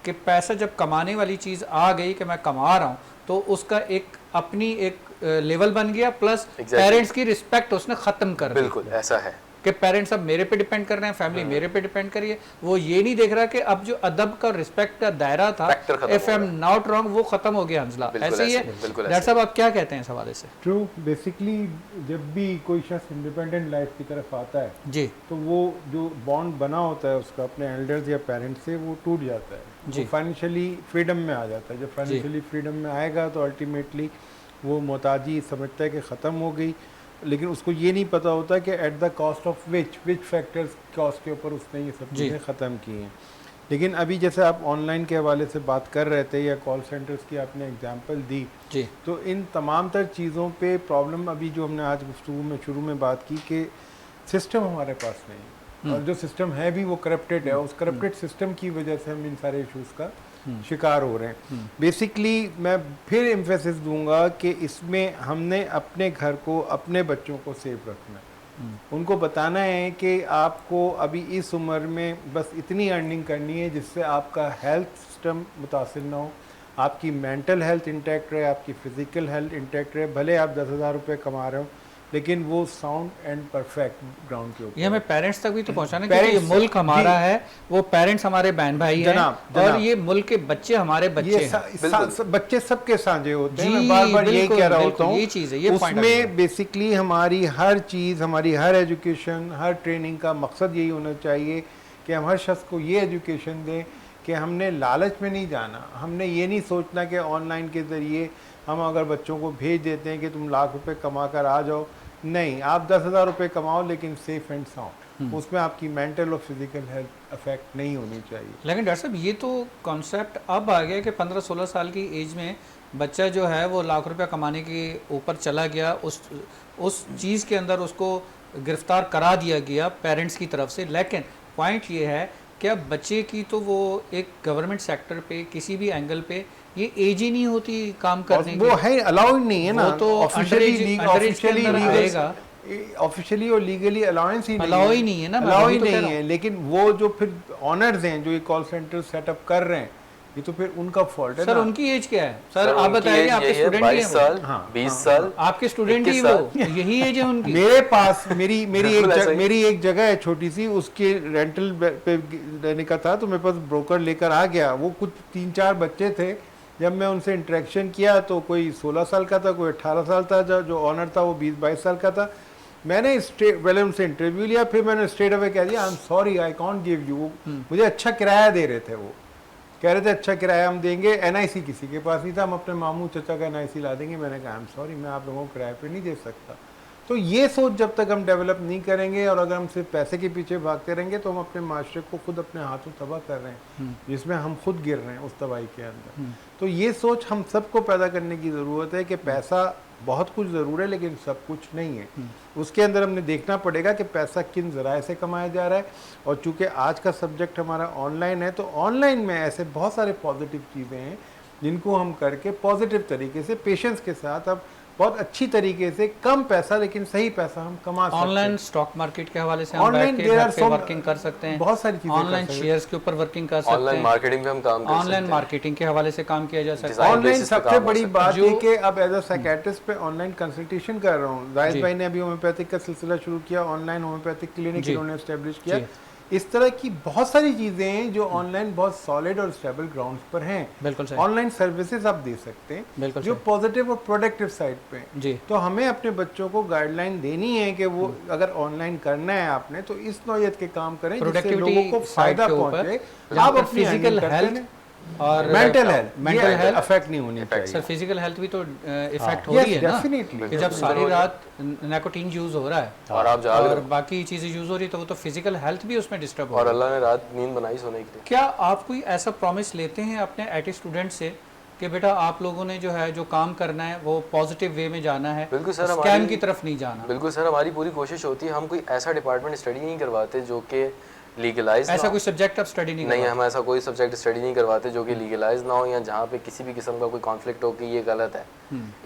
कि पैसा जब कमाने वाली चीज़ आ गई कि मैं कमा रहा हूँ, तो उसका एक अपनी एक लेवल बन गया, प्लस पेरेंट्स की रिस्पेक्ट उसने ख़त्म कर दी। बिल्कुल ऐसा है कि पेरेंट्स अब मेरे पे डिपेंड कर रहे हैं, फैमिली मेरे पे डिपेंड कर रही है। वो ये नहीं देख रहा कि अब जो अदब का रिस्पेक्ट का दायरा था, if I am not wrong, वो खत्म हो गया। हंसला ऐसे ही है। डॉक्टर साहब आप क्या कहते हैं इस हवाले से? ट्रू, बेसिकली जब भी कोई शख्स इंडिपेंडेंट लाइफ की तरफ आता है जी, तो वो जो बॉन्ड बना होता है उसका अपने एल्डर्स या पेरेंट्स से, वो टूट जाता है, वो फाइनेंशियली फ्रीडम में आ जाता है। जब फाइनेंशियली फ्रीडम में आएगा तो अल्टीमेटली वो मोहताजी समझता है कि ख़त्म हो गई, लेकिन उसको ये नहीं पता होता कि at the cost of which factors cost के ऊपर उसने ये सब चीज़ें ख़त्म की हैं। लेकिन अभी जैसे आप ऑनलाइन के हवाले से बात कर रहे थे या कॉल सेंटर्स की आपने एग्जांपल दी जी, तो इन तमाम तर चीज़ों पे प्रॉब्लम अभी जो हमने आज गुफ्तगू में शुरू में बात की कि सिस्टम हमारे पास नहीं, और जो सिस्टम है भी वो करप्टेड है। उस करप्टेड सिस्टम की वजह से हम इन सारे इश्यूज़ का शिकार हो रहे हैं। बेसिकली मैं फिर एम्फेसिस दूंगा कि इसमें हमने अपने घर को, अपने बच्चों को सेफ रखना है। उनको बताना है कि आपको अभी इस उम्र में बस इतनी अर्निंग करनी है जिससे आपका हेल्थ सिस्टम मुतासिर ना हो, आपकी मेंटल हेल्थ इंटैक्ट रहे, आपकी फ़िज़िकल हेल्थ इंटैक्ट रहे। भले आप 10,000 रुपये कमा रहे हो, लेकिन वो साउंड एंड परफेक्ट ग्राउंड के ऊपर। ये हमें पेरेंट्स तक भी तो पहुंचाना, क्योंकि ये Parents, मुल्क हमारा जी। है, वो पेरेंट्स हमारे बहन भाई हैं, जनाब, और जनाब। ये मुल्क के बच्चे हमारे बच्चे ये हैं। बच्चे सबके साझे होते हैं, जी, मैं बार बार यही बिल्कुल, कह रहा बिल्कुल, होता हूँ। ये चीज़ है, ये point आ गया। उसमें बेसिकली हमारी हर चीज़, हमारी हर एजुकेशन, हर ट्रेनिंग का मकसद यही होना चाहिए कि हम हर शख्स को ये एजुकेशन दें कि हमने लालच में नहीं जाना, हमने ये नहीं सोचना कि ऑनलाइन के ज़रिए हम अगर बच्चों को भेज देते हैं कि तुम लाख रुपए कमा कर आ जाओ। नहीं, आप 10,000 रुपये कमाओ लेकिन सेफ एंड साउंड, उसमें आपकी मेंटल और फिजिकल हेल्थ अफेक्ट नहीं होनी चाहिए। लेकिन डॉक्टर साहब, ये तो कॉन्सेप्ट अब आ गया कि 15-16 साल की एज में बच्चा जो है वो लाख रुपया कमाने के ऊपर चला गया, उस चीज़ के अंदर उसको गिरफ्तार करा दिया गया पेरेंट्स की तरफ से। लेकिन पॉइंट ये है कि अब बच्चे की तो वो एक गवर्नमेंट सेक्टर पे किसी भी एंगल पे ये एज ही नहीं होती काम करने की। वो है अलाउड नहीं है ना, वो तो ऑफिशियली आएगा, ऑफिशियली और लीगली अलाउंस ही अलाउ ही नहीं है ना, मैं अलाउ वही ही तो कह नहीं रहा है। लेकिन वो जो फिर ऑनर्स हैं जो ये कॉल सेंटर सेटअप कर रहे हैं, ये तो फिर उनका फॉल्ट है सर ना। उनकी एज क्या है सर? आप बताइए, आपके स्टूडेंट ही 22 साल, हाँ, 20 साल, आपके स्टूडेंट ही 21 वो, यही एज है उनकी। मेरे पास मेरी बिल्कुल ऐसा ही। मेरी एक जगह है छोटी सी, उसके रेंटल पे रहने का था, तो मेरे पास ब्रोकर लेकर आ गया। वो कुछ 3-4 बच्चे थे, जब मैं उनसे इंटरेक्शन किया तो कोई 16 साल का था, कोई 18 साल था, जो ऑनर था वो 20-22 साल का था। मैंने पहले उनसे इंटरव्यू लिया, फिर मैंने स्ट्रेट अवे कह दिया I am sorry I can't give you. मुझे अच्छा किराया दे रहे थे, वो कह रहे थे अच्छा किराया हम देंगे, एनआईसी किसी के पास नहीं था, हम अपने मामू चचा का एनआईसी ला देंगे। मैंने कहा आई एम सॉरी, मैं आप लोगों को किराए पे नहीं दे सकता। तो ये सोच जब तक हम डेवलप नहीं करेंगे और अगर हम सिर्फ पैसे के पीछे भागते रहेंगे तो हम अपने माशरे को खुद अपने हाथों तबाह कर रहे हैं, जिसमें हम खुद गिर रहे हैं उस तबाही के अंदर। तो ये सोच हम सबको पैदा करने की ज़रूरत है कि पैसा बहुत कुछ ज़रूर है लेकिन सब कुछ नहीं है। उसके अंदर हमने देखना पड़ेगा कि पैसा किन ज़राए से कमाया जा रहा है। और चूँकि आज का सब्जेक्ट हमारा ऑनलाइन है, तो ऑनलाइन में ऐसे बहुत सारे पॉजिटिव चीज़ें हैं जिनको हम करके पॉजिटिव तरीके से पेशेंस के साथ अब बहुत अच्छी तरीके से कम पैसा लेकिन सही पैसा हम कमा सकते हैं। ऑनलाइन स्टॉक मार्केट के हवाले से हम ऑनलाइन बैठ के घर पे वर्किंग कर सकते हैं, बहुत सारी चीजें ऑनलाइन शेयर्स के ऊपर वर्किंग कर सकते ऑनलाइन हैं, मार्केटिंग पे हम काम कर सकते ऑनलाइन हैं। मार्केटिंग के हवाले से काम किया जा सकता है। Design ऑनलाइन basis पे सबसे काम हो बड़ी सकता बात जो- है कि अब एज अ साइकेट्रिस्ट पे ऑनलाइन कंसल्टेशन कर रहा हूँ। जाहिद जी। भाई ने अभी होम्योपैथिक का सिलसिला शुरू किया, ऑनलाइन होम्योपैथिक क्लिनिक जी। इन्होंने एस्टेब्लिश किया। जी। इस तरह की बहुत सारी चीजें हैं जो ऑनलाइन बहुत सॉलिड और स्टेबल ग्राउंड्स पर हैं। बिल्कुल सही, ऑनलाइन सर्विसेज आप दे सकते हैं बिल्कुल जो सही। पॉजिटिव और प्रोडक्टिव साइड पे हैं। जी, तो हमें अपने बच्चों को गाइडलाइन देनी है कि वो अगर ऑनलाइन करना है आपने तो इस नौयत के काम करें जिससे प्रोडक्टिविटी लोगों को फायदा पहुंचे। जहाँ आप पर अपनी फिजिकल earning करते हेल्थ हैं, और mental health mental health affect नहीं होनी सर, चाहिए। फिजिकल हेल्थ भी तो इफेक्ट हो Yes, रही है ना, definitely. कि जब सारी रात निकोटीन यूज हो रहा है और आप जाग और बाकी चीजें यूज हो रही है, तो वो तो फिजिकल हेल्थ भी उसमें डिस्टर्ब हो और रही है। अल्लाह ने रात नींद बनाई सोने के लिए। क्या आप कोई ऐसा प्रॉमिस लेते हैं अपने आईटी स्टूडेंट से कि बेटा आप लोगों ने जो है जो काम करना है वो पॉजिटिव वे में जाना है, बिल्कुल सर, स्कैम हमारी- की तरफ नहीं जाना? बिल्कुल सर, हमारी पूरी कोशिश होती है, हम कोई ऐसा डिपार्टमेंट स्टडी नहीं करवाते जो कि लीगलाइज ऐसा कोई सब्जेक्ट आप स्टडी नहीं नहीं, करवाते? हम ऐसा कोई सब्जेक्ट स्टडी नहीं करवाते जो कि लीगलाइज ना हो या जहाँ पे किसी भी किस्म का कोई कॉन्फ्लिक्ट हो कि ये गलत है,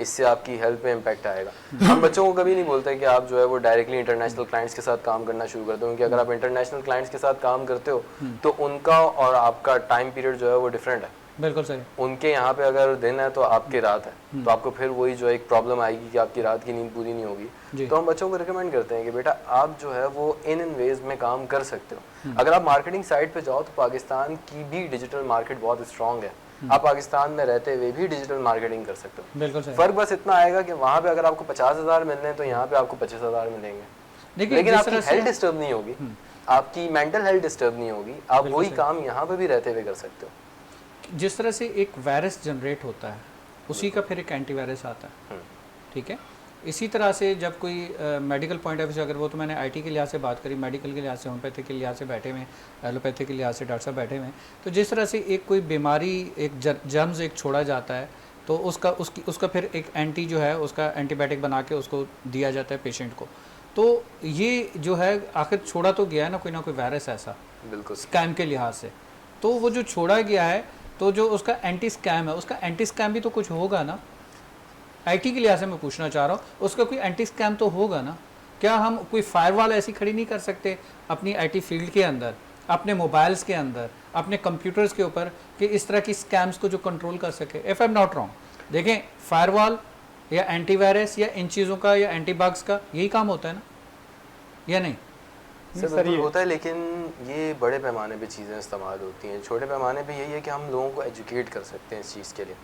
इससे आपकी हेल्थ पे इम्पैक्ट आएगा। हम बच्चों को कभी नहीं बोलते कि आप जो है वो डायरेक्टली इंटरनेशनल क्लाइंट्स के साथ काम करना शुरू कर दो, क्योंकि अगर आप इंटरनेशनल क्लाइंट्स के साथ काम करते हो तो उनका और आपका टाइम पीरियड जो है वो डिफरेंट है। बिल्कुल सही। उनके यहाँ पे अगर दिन है तो आपकी रात है, तो आपको फिर वही जो एक प्रॉब्लम आएगी कि आपकी रात की नींद पूरी नहीं जी। होगी। तो हम बच्चों को रिकमेंड करते हैं कि बेटा आप जो है वो इन वेज में काम कर सकते हो। अगर आप मार्केटिंग साइड पे जाओ तो पाकिस्तान की भी डिजिटल मार्केट बहुत स्ट्रांग है, आप पाकिस्तान में रहते हुए भी डिजिटल मार्केटिंग कर सकते हो। बिल्कुल सही। फर्क बस इतना आएगा कि वहाँ पे अगर आपको 50,000 मिलने हैं तो यहाँ पे आपको 25,000 मिलेंगे, देखिए, लेकिन जिस आपकी तरह से- हेल्थ डिस्टर्ब नहीं होगी, आपकी मेंटल हेल्थ डिस्टर्ब नहीं होगी, आप बिल्कुल वही सही। काम यहाँ पे भी रहते हुए कर सकते हो। जिस तरह से एक वायरस जनरेट होता है उसी का फिर एक एंटीवायरस आता है, ठीक है। इसी तरह से जब कोई मेडिकल पॉइंट ऑफ व्यू से, अगर वो तो मैंने आईटी के लिहाज से बात करी, मेडिकल के लिहाज से, होम्योपैथिक के लिहाज से बैठे हुए, एलोपैथिक के लिहाज से डॉक्टर साहब बैठे हुए हैं, तो जिस तरह से एक कोई बीमारी, एक जर्म्स एक छोड़ा जाता है तो उसका फिर एक एंटी जो है उसका एंटीबायोटिक बना के उसको दिया जाता है पेशेंट को। तो ये जो है आखिर छोड़ा तो गया है ना कोई वायरस ऐसा बिल्कुल स्कैम के लिहाज से, तो वो जो छोड़ा गया है तो जो उसका एंटी स्कैम है, उसका एंटी स्कैम भी तो कुछ होगा ना। आईटी के लिहाज से मैं पूछना चाह रहा हूँ, उसका कोई एंटी स्कैम तो होगा ना। क्या हम कोई फायरवॉल ऐसी खड़ी नहीं कर सकते अपनी आईटी फील्ड के अंदर, अपने मोबाइल्स के अंदर, अपने कंप्यूटर्स के ऊपर, कि इस तरह की स्कैम्स को जो कंट्रोल कर सके? If I am not wrong, देखें फायरवॉल या एंटीवायरस या इन चीज़ों का या एंटीबग्स का, यही काम होता है ना, या नहीं? सर बिल्कुल होता है, लेकिन ये बड़े पैमाने पे चीज़ें इस्तेमाल होती हैं। छोटे पैमाने पे यही है कि हम लोगों को एजुकेट कर सकते हैं इस चीज़ के लिए।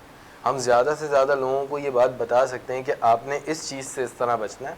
हम ज़्यादा से ज़्यादा लोगों को ये बात बता सकते हैं कि आपने इस चीज़ से इस तरह बचना है,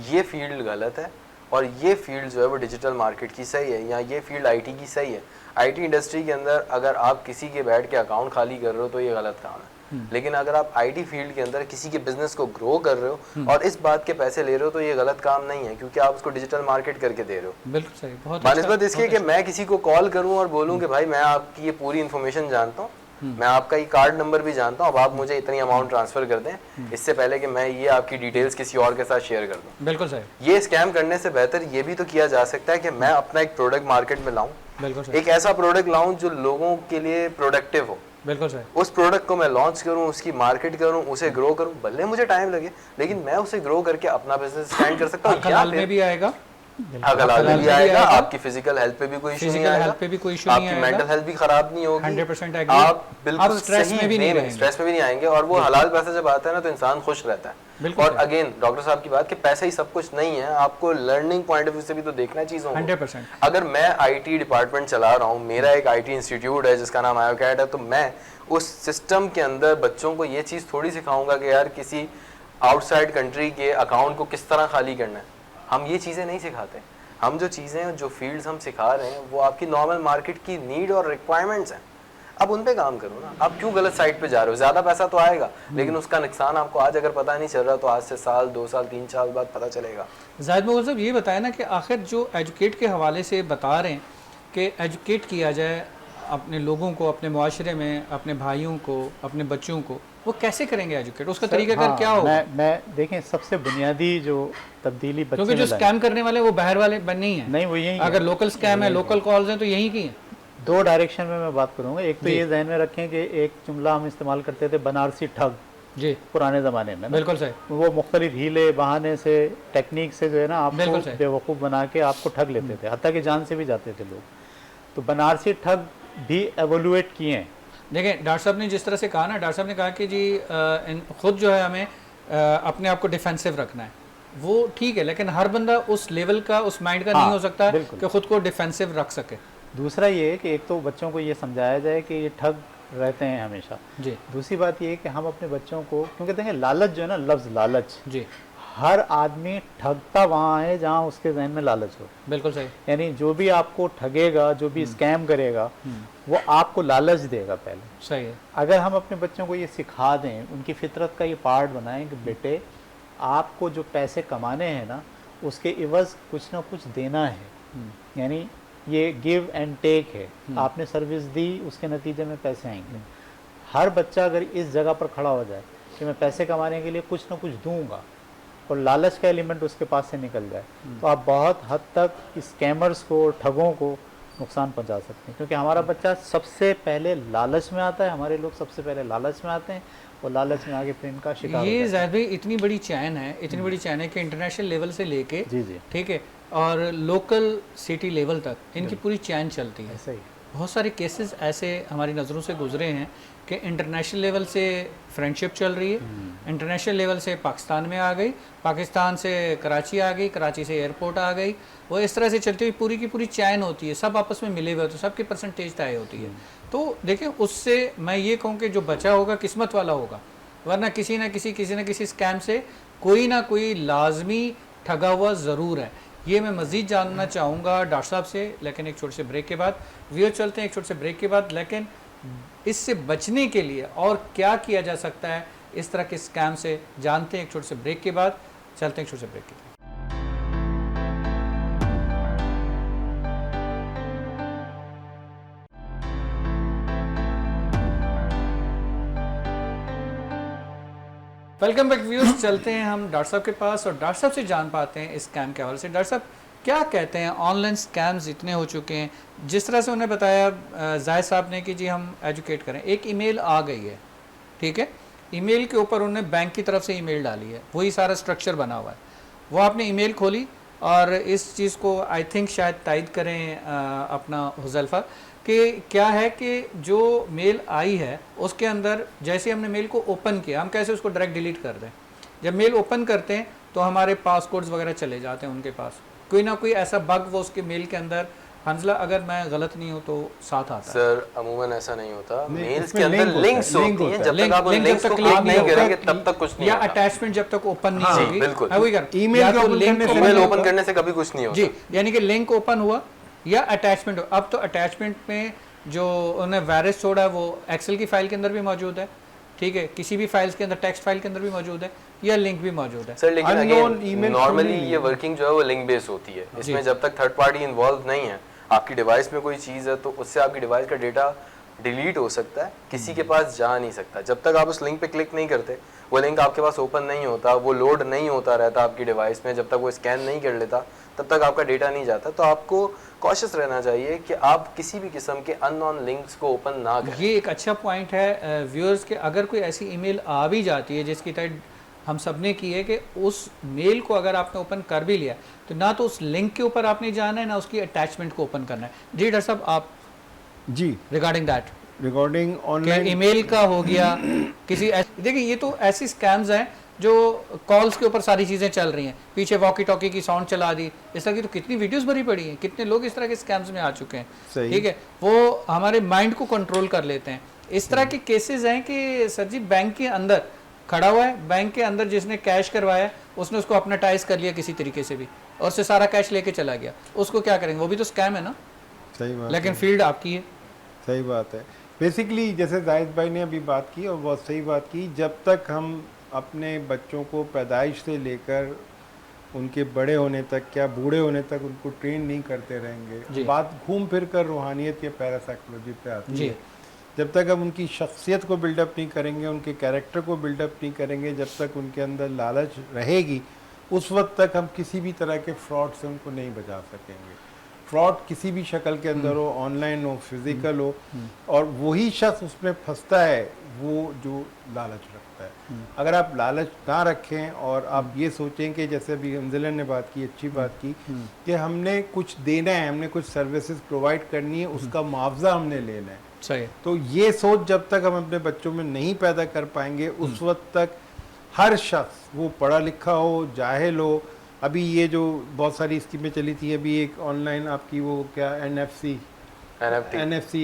ये फील्ड गलत है और ये फील्ड जो है वो डिजिटल मार्केट की सही है, या ये फील्ड आईटी की सही है। आईटी इंडस्ट्री के अंदर अगर आप किसी के बैठ के अकाउंट खाली कर रहे हो तो ये गलत काम है, लेकिन अगर आप आईटी फील्ड के अंदर किसी के बिजनेस को ग्रो कर रहे हो और इस बात के पैसे ले रहे हो तो ये गलत काम नहीं है, क्योंकि आप उसको डिजिटल मार्केट करके दे रहे हो। बिल्कुल सही, बहुत बानिस्बत इसके कि मैं किसी को कॉल करूं और बोलूं कि भाई मैं आपकी ये पूरी इन्फॉर्मेशन जानता हूं, मैं आपका ये कार्ड नंबर भी जानता हूं, अब आप मुझे इतनी अमाउंट ट्रांसफर कर दें, इससे पहले कि मैं ये आपकी डिटेल्स किसी और के साथ शेयर कर दूं। बिल्कुल सही। ये स्कैम करने से बेहतर ये भी तो किया जा सकता है कि मैं अपना एक प्रोडक्ट मार्केट में लाऊं, बिल्कुल सही, एक ऐसा प्रोडक्ट लाऊं जो लोगों के लिए प्रोडक्टिव हो, बिल्कुल सही। उस प्रोडक्ट को मैं लॉन्च करूं, उसकी मार्केट करूं, उसे ग्रो करूं, भले मुझे टाइम लगे लेकिन मैं उसे ग्रो करके अपना बिजनेस स्टैंड कर सकता हूं। हलाल में भी आएगा, हलाल में भी आएगा, आपकी फिजिकल हेल्थ पे भी कोई इशू नहीं आएगा, हेल्थ पे भी कोई इशू नहीं आपकी आएगा, मेंटल हेल्थ भी खराब नहीं होगी, 100% एग्री। आप बिल्कुल स्ट्रेस में भी नहीं रहेंगे, स्ट्रेस में भी नहीं आएंगे, और वो हलाल पैसा जब आता है ना तो इंसान खुश रहता है। और अगेन डॉक्टर साहब की बात कि पैसा ही सब कुछ नहीं है, आपको लर्निंग पॉइंट ऑफ व्यू से भी तो देखना है चीज़ों को। 100%। अगर मैं आईटी डिपार्टमेंट चला रहा हूँ, मेरा एक आईटी इंस्टीट्यूट है जिसका नाम आयोकैट है, तो मैं उस सिस्टम के अंदर बच्चों को ये चीज़ थोड़ी सिखाऊंगा कि यार किसी आउटसाइड कंट्री के अकाउंट को किस तरह खाली करना है। हम ये चीज़ें नहीं सिखाते। हम जो चीज़ें, जो फील्ड्स हम सिखा रहे हैं वो आपकी नॉर्मल मार्केट की नीड और रिक्वायरमेंट्स हैं। अब उन पे काम करो ना, आप क्यों गलत साइड पे जा रहे हो? ज़्यादा पैसा तो आएगा लेकिन उसका नुकसान आपको आज अगर पता नहीं चल रहा तो आज से साल, 2 साल, 3 साल बाद पता चलेगा। जाहिद मुग़ल साहब, ये बताया ना कि आखिर जो एजुकेट के हवाले से बता रहे हैं कि एजुकेट किया जाए अपने लोगों को, अपने मुआशरे में, अपने भाइयों को, अपने बच्चों को, वो कैसे करेंगे एजुकेट? उसका तरीकाकार क्या होगा? मैं देखें, सबसे बुनियादी जो तब्दीली बच्चे, क्योंकि जो स्कैम करने वाले वो बाहर वाले नहीं है, नहीं वो यही अगर लोकल स्कैम है, लोकल कॉल्स हैं तो यही की है। 2 डायरेक्शन में मैं बात करूंगा। एक तो ये जहन में रखें कि एक जुमला हम इस्तेमाल करते थे, बनारसी ठग, जी, पुराने ज़माने में। बिल्कुल सही। वो मुख्तलिफ हीले बहाने से, टेक्निक से जो है ना आपको सही। बेवकूफ़ बना के आपको ठग लेते थे, हत्ता कि जान से भी जाते थे लोग। तो बनारसी ठग भी एवोल्यूएट किए हैं। देखिए डॉक्टर साहब ने जिस तरह से कहा ना, डॉक्टर साहब ने कहा कि जी खुद जो है हमें अपने आप को डिफेंसिव रखना है, वो ठीक है, लेकिन हर बंदा उस लेवल का, उस माइंड का नहीं हो सकता कि खुद को डिफेंसिव रख सके। दूसरा ये है कि एक तो बच्चों को ये समझाया जाए कि ये ठग रहते हैं हमेशा जी। दूसरी बात ये है कि हम अपने बच्चों को, क्योंकि देखें लालच जो है ना, लफ्ज़ लालच जी, हर आदमी ठगता वहाँ है जहाँ उसके जहन में लालच हो। बिल्कुल सही। यानी जो भी आपको ठगेगा, जो भी स्कैम करेगा, वो आपको लालच देगा पहले। सही है। अगर हम अपने बच्चों को ये सिखा दें, उनकी फितरत का ये पार्ट बनाएं कि बेटे आपको जो पैसे कमाने हैं ना, उसके इवज़ कुछ ना कुछ देना है, यानी ये गिव एंड टेक है। आपने सर्विस दी, उसके नतीजे में पैसे आएंगे। हर बच्चा अगर इस जगह पर खड़ा हो जाए कि मैं पैसे कमाने के लिए कुछ ना कुछ दूंगा और लालच का एलिमेंट उसके पास से निकल जाए, तो आप बहुत हद तक स्कैमर्स को, ठगों को नुकसान पहुंचा सकते हैं। क्योंकि हमारा बच्चा सबसे पहले लालच में आता है, हमारे लोग सबसे पहले लालच में आते हैं और लालच में आगे फिर इनका शिकार। ये ज़ाहिद भाई इतनी बड़ी चैन है, इतनी बड़ी चैन है कि इंटरनेशनल लेवल से लेके, जी जी, ठीक है, और लोकल सिटी लेवल तक इनकी पूरी चैन चलती है। ऐसा ही। बहुत सारे केसेस ऐसे हमारी नज़रों से गुजरे हैं कि इंटरनेशनल लेवल से फ्रेंडशिप चल रही है, इंटरनेशनल लेवल से पाकिस्तान में आ गई, पाकिस्तान से कराची आ गई, कराची से एयरपोर्ट आ गई, वो इस तरह से चलती हुई पूरी की पूरी चैन होती है, सब आपस में मिले हुए होते हैं, सबकी परसेंटेज तय होती है। तो देखिए, उससे मैं ये कहूँ कि जो बचा होगा किस्मत वाला होगा, वरना किसी न किसी स्कैम से कोई ना कोई लाजमी ठगा हुआ ज़रूर है। ये मैं मज़ीद जानना चाहूँगा डॉक्टर साहब से, लेकिन एक छोटे से ब्रेक के बाद। व्यूअर चलते हैं एक छोटे से ब्रेक के बाद, लेकिन इससे बचने के लिए और क्या किया जा सकता है इस तरह के स्कैम से, जानते हैं एक छोटे से ब्रेक के बाद। चलते हैं एक छोटे से ब्रेक के बाद। वेलकम बैक व्यूअर्स, चलते हैं हम डॉक्टर साहब के पास और डॉक्टर साहब से जान पाते हैं इस स्कैम के हवाले से। डॉक्टर साहब क्या कहते हैं, ऑनलाइन स्कैम्स इतने हो चुके हैं, जिस तरह से उन्हें बताया जायद साहब ने कि जी हम एजुकेट करें, एक ईमेल आ गई है, ठीक है, ईमेल के ऊपर उन्होंने बैंक की तरफ से ईमेल डाली है, वही सारा स्ट्रक्चर बना हुआ है, वो आपने ईमेल खोली और इस चीज़ को आई थिंक शायद तायद करें अपना हुज़ैफ़ा कि क्या है कि जो मेल आई है उसके अंदर जैसे हमने मेल को ओपन किया, हम कैसे उसको डायरेक्ट डिलीट कर दें, जब मेल ओपन करते हैं तो हमारे पासकोड्स वगैरह चले जाते हैं उनके पास, कोई ना कोई ऐसा बग वो उसके मेल के अंदर, हंसला अगर मैं गलत नहीं हूँ तो साथ आता है। सर अमूमन ऐसा नहीं होता, नहीं, मेल्स इसमें के अंदर link लिंक्स होता है, होती link हैं, होता जब है। तक आप उन link लिंक्स जब को तक क्लिक link नहीं नहीं करेंगे होता, तब तक कुछ नहीं या होता। अटैचमेंट जब तक ओपन नहीं हाँ, होगी, बिल्कुल। है वही कर email या के तो open लिंक करने से ईमेल ओपन ओपन करने से कभी कुछ नहीं होता। जी, यानी कि लिंक ओपन हुआ या अटैचमेंट हो। अब तो अटैचमेंट में जो उन्हें वायरस छोड़ा है वो एक्सेल की फाइल के अंदर भी मौजूद है, ठीक है, किसी भी फाइल्स के अंदर, टेक्स्ट फाइल के अंदर भी मौजूद है, या लिंक भी मौजूद है। सर लेकिन Unknown अगेन email नॉर्मली खोलनी ये वर्किंग जो है वो लिंक बेस्ड होती है, जी। इसमें जब तक थर्ड पार्टी इन्वॉल्व नहीं है, आपकी डिवाइस में कोई चीज़ है तो उससे आपकी डिवाइस का डेटा डिलीट हो सकता है, किसी के पास जा नहीं सकता। जब तक आप उस लिंक पे क्लिक नहीं करते, वो लिंक आपके पास ओपन नहीं होता, वो लोड नहीं होता रहता आपकी डिवाइस में, जब तक वो स्कैन नहीं कर लेता तब तक आपका डेटा नहीं जाता। तो आपको कॉशियस रहना चाहिए कि आप किसी भी किस्म के अननोन लिंक्स को ओपन ना करें। ये एक अच्छा पॉइंट है व्यूअर्स के, अगर कोई ऐसी ईमेल आ भी जाती है जिसकी टाइप हम सब ने की है कि उस मेल को अगर आपने ओपन कर भी लिया तो ना तो उस लिंक के ऊपर आपने जाना है ना उसकी अटैचमेंट को ओपन करना है। जी डॉक्टर साहब, आप जी regarding that recording online email का हो गया किसी देखिए ये तो ऐसी स्कैम्स हैं जो कॉल्स के ऊपर सारी चीज़ें चल रही हैं, पीछे वॉकी टॉकी की साउंड चला दी, इस तरह की तो कितनी वीडियोस भरी पड़ी हैं, कितने लोग इस तरह के स्कैम्स में आ चुके हैं, सही। ठीक है, वो हमारे माइंड को कंट्रोल कर लेते हैं। इस तरह के केसेस हैं कि सर जी बैंक के अंदर खड़ा हुआ है, बैंक के अंदर जिसने कैश करवाया उसने उसको अपनेटाइज कर लिया किसी तरीके से भी और उससे सारा कैश लेके चला गया, उसको क्या करेंगे, वो भी तो स्कैम है ना। सही बात लेकिन है। फील्ड आपकी है। सही बात है। बेसिकली जैसे जाहिद भाई ने अभी बात की और बहुत सही बात की, जब तक हम अपने बच्चों को पैदाइश से लेकर उनके बड़े होने तक या बूढ़े होने तक उनको ट्रेन नहीं करते जी। रहेंगे, बात घूम फिर कर रूहानियत या पैरासाइकोलॉजी पे आती जी। है। जब तक हम उनकी शख्सियत को बिल्डअप नहीं करेंगे, उनके कैरेक्टर को बिल्डअप नहीं करेंगे, जब तक उनके अंदर लालच रहेगी, उस वक्त तक हम किसी भी तरह के फ्रॉड से उनको नहीं बचा सकेंगे। फ्रॉड किसी भी शक्ल के अंदर हो, ऑनलाइन हो, फिजिकल हो, और वही शख्स उसमें फंसता है वो जो लालच रखता है। अगर आप लालच ना रखें और आप ये सोचें कि जैसे अभी अंजला ने बात की, अच्छी बात की, कि हमने कुछ देना है, हमने कुछ सर्विसेज प्रोवाइड करनी है, उसका मुआवजा हमने लेना है, सही। तो ये सोच जब तक हम अपने बच्चों में नहीं पैदा कर पाएंगे, उस वक्त तक हर शख्स, वो पढ़ा लिखा हो, जाहिल हो, अभी ये जो बहुत सारी स्कीमें चली थी, अभी एक ऑनलाइन आपकी वो क्या एनएफसी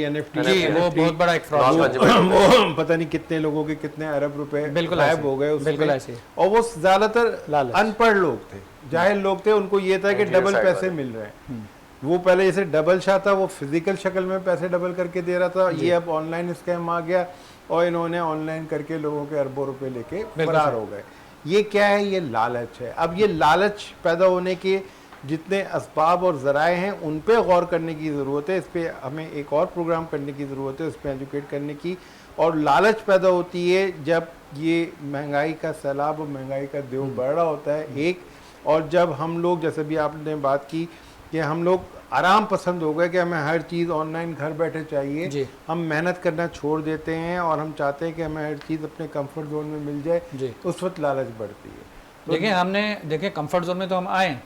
एनएफटी जी, वो बहुत बड़ा एक फ्रॉड नॉन है। फंजिबल वो पता नहीं कितने लोगों के कितने अरब रुपए बिल्कुल गायब ऐसे, हो गए उसमें। बिल्कुल ऐसे। और वो ज्यादातर लालच। अनपढ़ लोग थे, जाहिल लोग थे, उनको ये था कि Interior डबल side पैसे वाले। मिल रहे हैं। वो पहले जैसे डबल शाह था, वो फिजिकल शक्ल में पैसे डबल करके दे रहा था, ये अब ऑनलाइन स्कैम आ गया और इन्होंने ऑनलाइन करके लोगों के अरबों रुपए लेके फरार हो गए। ये क्या है? ये लालच है। अब ये लालच पैदा होने के जितने असबाब और ज़राए हैं उन पे गौर करने की ज़रूरत है। इस पर हमें एक और प्रोग्राम करने की ज़रूरत है, उस पर एजुकेट करने की। और लालच पैदा होती है जब ये महंगाई का सैलाब और महंगाई का देव बढ़ रहा होता है एक, और जब हम लोग, जैसे भी आपने बात की कि हम लोग आराम पसंद हो गए कि हमें हर चीज़ ऑनलाइन घर बैठे चाहिए, जी। हम मेहनत करना छोड़ देते हैं और हम चाहते हैं कि हमें हर चीज़ अपने कंफर्ट जोन में मिल जाए, जी। तो उस वक्त लालच बढ़ती है। तो देखिए कंफर्ट जोन में तो हम आए,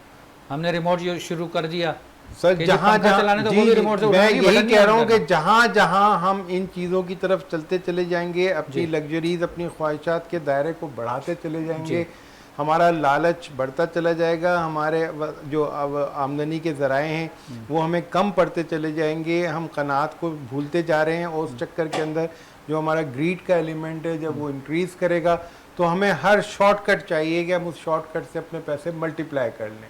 हमने रिमोट शुरू कर दिया सर, कि जहाँ पंखा चलाने तो जी, वो भी रिमोट से मैं उठाएंगे, बटन यही नहीं कह रहा ऑन हूँ कि करना। जहाँ जहाँ हम इन चीज़ों की तरफ चलते चले जाएंगे, अपनी जी। लग्जरीज, अपनी ख्वाहिशात के दायरे को बढ़ाते चले जाएंगे, हमारा लालच बढ़ता चला जाएगा, हमारे जो आमदनी के ज़राए हैं वो हमें कम पड़ते चले जाएंगे, हम कनात को भूलते जा रहे हैं, और उस चक्कर के अंदर जो हमारा ग्रीड का एलिमेंट है जब वो इंक्रीज़ करेगा तो हमें हर शॉर्टकट चाहिए कि हम उस शॉर्टकट से अपने पैसे मल्टीप्लाई कर लें।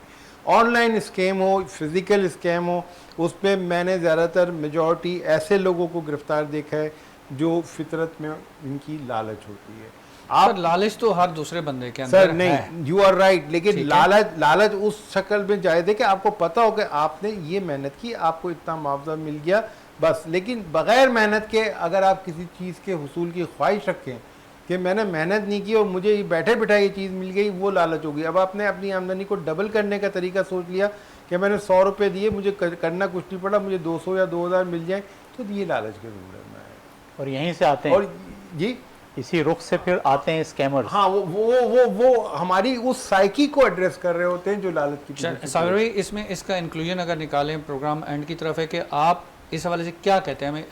ऑनलाइन स्कैम हो, फिज़िकल स्कैम हो, उस पर मैंने ज़्यादातर मेजॉरिटी ऐसे लोगों को गिरफ्तार देखा है जो फितरत में इनकी लालच होती है। आप लालच तो हर दूसरे बंदे के अंदर सर है। नहीं, यू आर राइट, लेकिन ठीक है। लालच उस शक्ल में जायज़ है कि आपको पता हो कि आपने ये मेहनत की, आपको इतना मुआवजा मिल गया बस। लेकिन बग़ैर मेहनत के अगर आप किसी चीज़ के हुसूल की ख्वाहिश रखें कि मैंने मेहनत नहीं की और मुझे बैठे बैठा ये चीज़ मिल गई, वो लालच होगी। अब आपने अपनी आमदनी को डबल करने का तरीका सोच लिया कि मैंने 100 रुपये दिए, मुझे करना कुछ नहीं पड़ा, मुझे 200 या 2000 मिल जाए, तो ये लालच के ज़रूर में है। और यहीं से आते हैं, और जी इसी रुख से फिर आते हैं स्कैमर्स। हाँ, वो हमारी उस साइकी को एड्रेस कर रहे होते हैं जो लालच की पीछे सागर भाई, इसमें इसका इंक्लूजन अगर निकालें, प्रोग्राम एंड की तरफ है कि आप इस हवाले से क्या कहते हैं हमें?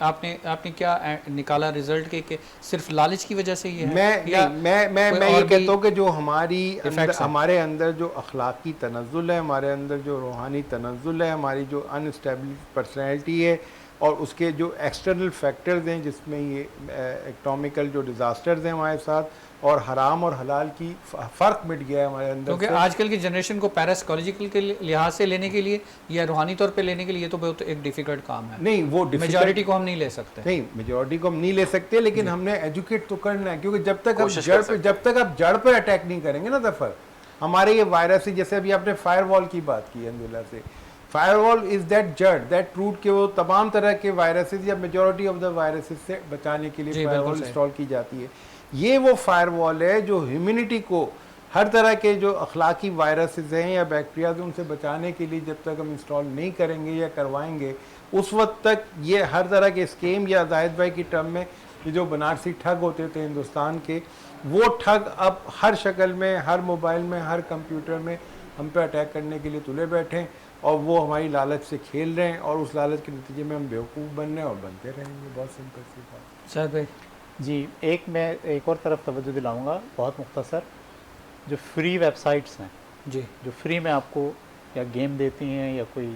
आपने क्या निकाला रिजल्ट के सिर्फ लालच की वजह से ये है? मैं ये कहता हूँ कि जो हमारे अंदर जो अखलाकी तनज़्ज़ुल है, हमारे अंदर जो रूहानी तनज़्ज़ुल है, हमारी जो अनस्टेबल पर्सनैलिटी है और उसके जो एक्सटर्नल फैक्टर्स हैं जिसमें ये इकोनॉमिकल जो डिज़ास्टर्स हैं हमारे साथ और हराम और हलाल की फ़र्क मिट गया है हमारे अंदर। क्योंकि आजकल की जनरेशन को पैरासाइकोलॉजिकल के लिहाज से लेने के लिए या रूहानी तौर पे लेने के लिए तो बहुत एक डिफ़िकल्ट काम है। नहीं, वो मेजॉरिटी को हम नहीं ले सकते। नहीं, मेजॉरिटी को हम नहीं ले सकते, लेकिन हमने एजुकेट तो करना है, क्योंकि जब तक आप जड़ पर अटैक नहीं करेंगे ना ज़फ़र, हमारे ये वायरस जैसे अभी आपने फायरवॉल की बात की अल्हम्दुलिल्लाह से, फायरवॉल इज़ दैट जड़ दैट रूट के वो तमाम तरह के वायरसेस या मेजॉरिटी ऑफ द वायरसेस से बचाने के लिए फायरवॉल इंस्टॉल की जाती है। ये वो फायरवॉल है जो ह्यूमैनिटी को हर तरह के जो अखलाकी वायरसेस हैं या बैक्टीरिया उनसे बचाने के लिए जब तक हम इंस्टॉल नहीं करेंगे या करवाएंगे उस वक्त तक ये हर तरह के स्कीम या जाहिद भाई की टर्म में ये जो बनारसी ठग होते थे हिंदुस्तान के, वो ठग अब हर शक्ल में, हर मोबाइल में, हर कंप्यूटर में हम पे अटैक करने के लिए तुले बैठे हैं और वो हमारी लालच से खेल रहे हैं और उस लालच के नतीजे में हम बेवकूफ़ बन रहे हैं और बनते रहेंगे। बहुत सिंपल सी बात। शायद भाई जी, मैं एक और तरफ तवज्जो दिलाऊंगा, बहुत मुख्तसर। जो फ्री वेबसाइट्स हैं जी, जो फ्री में आपको या गेम देती हैं या कोई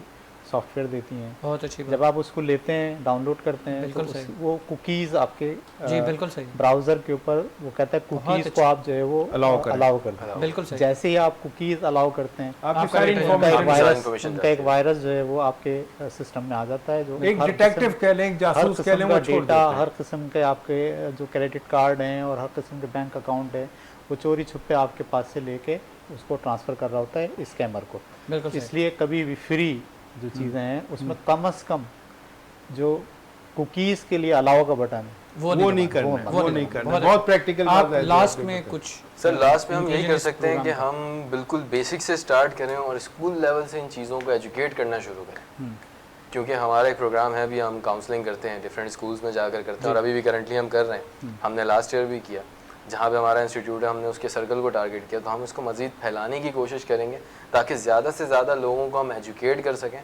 सॉफ्टवेयर देती हैं, बहुत अच्छी बात। जब आप उसको लेते हैं, डाउनलोड करते हैं, तो वो कुकीज़ आपके जी बिल्कुल सही ब्राउज़र के ऊपर वो कहता है कुकीज़ को आप जो है वो अलाउ कर दें। बिल्कुल सही। जैसे ही आप कुकीज़ अलाउ करते हैं, आपका उनका एक वायरस जो है वो आपके सिस्टम में आ जाता है, जो एक डिटेक्टिव कह लें, एक जासूस कह लें, वो छोड़ देता है। हर किस्म के आपके जो क्रेडिट कार्ड हैं और हर किस्म के बैंक अकाउंट है, वो चोरी छुपे आपके पास से लेके उसको ट्रांसफ़र कर रहा होता है स्कैमर को। बिल्कुल। इसलिए कभी भी फ्री जो चीज़ें हैं उसमें कम से कम जो कुकीज़ के लिए अलाउ का बटन है वो नहीं करना। बहुत प्रैक्टिकल बात है। लास्ट में कुछ सर, लास्ट में हम यही कर सकते हैं कि हम बिल्कुल बेसिक से स्टार्ट करें और स्कूल लेवल से इन चीज़ों को एजुकेट करना शुरू करें। क्योंकि हमारा एक प्रोग्राम है, अभी हम काउंसलिंग करते हैं, डिफरेंट स्कूल्स में जाकर करते हैं और अभी भी करंटली हम कर रहे हैं। हमने लास्ट ईयर भी किया, जहाँ पे हमारा इंस्टीट्यूट है, हमने उसके सर्कल को टारगेट किया, तो हम इसको मज़ीद फैलाने की कोशिश करेंगे ताकि ज़्यादा से ज़्यादा लोगों को हम एजुकेट कर सकें।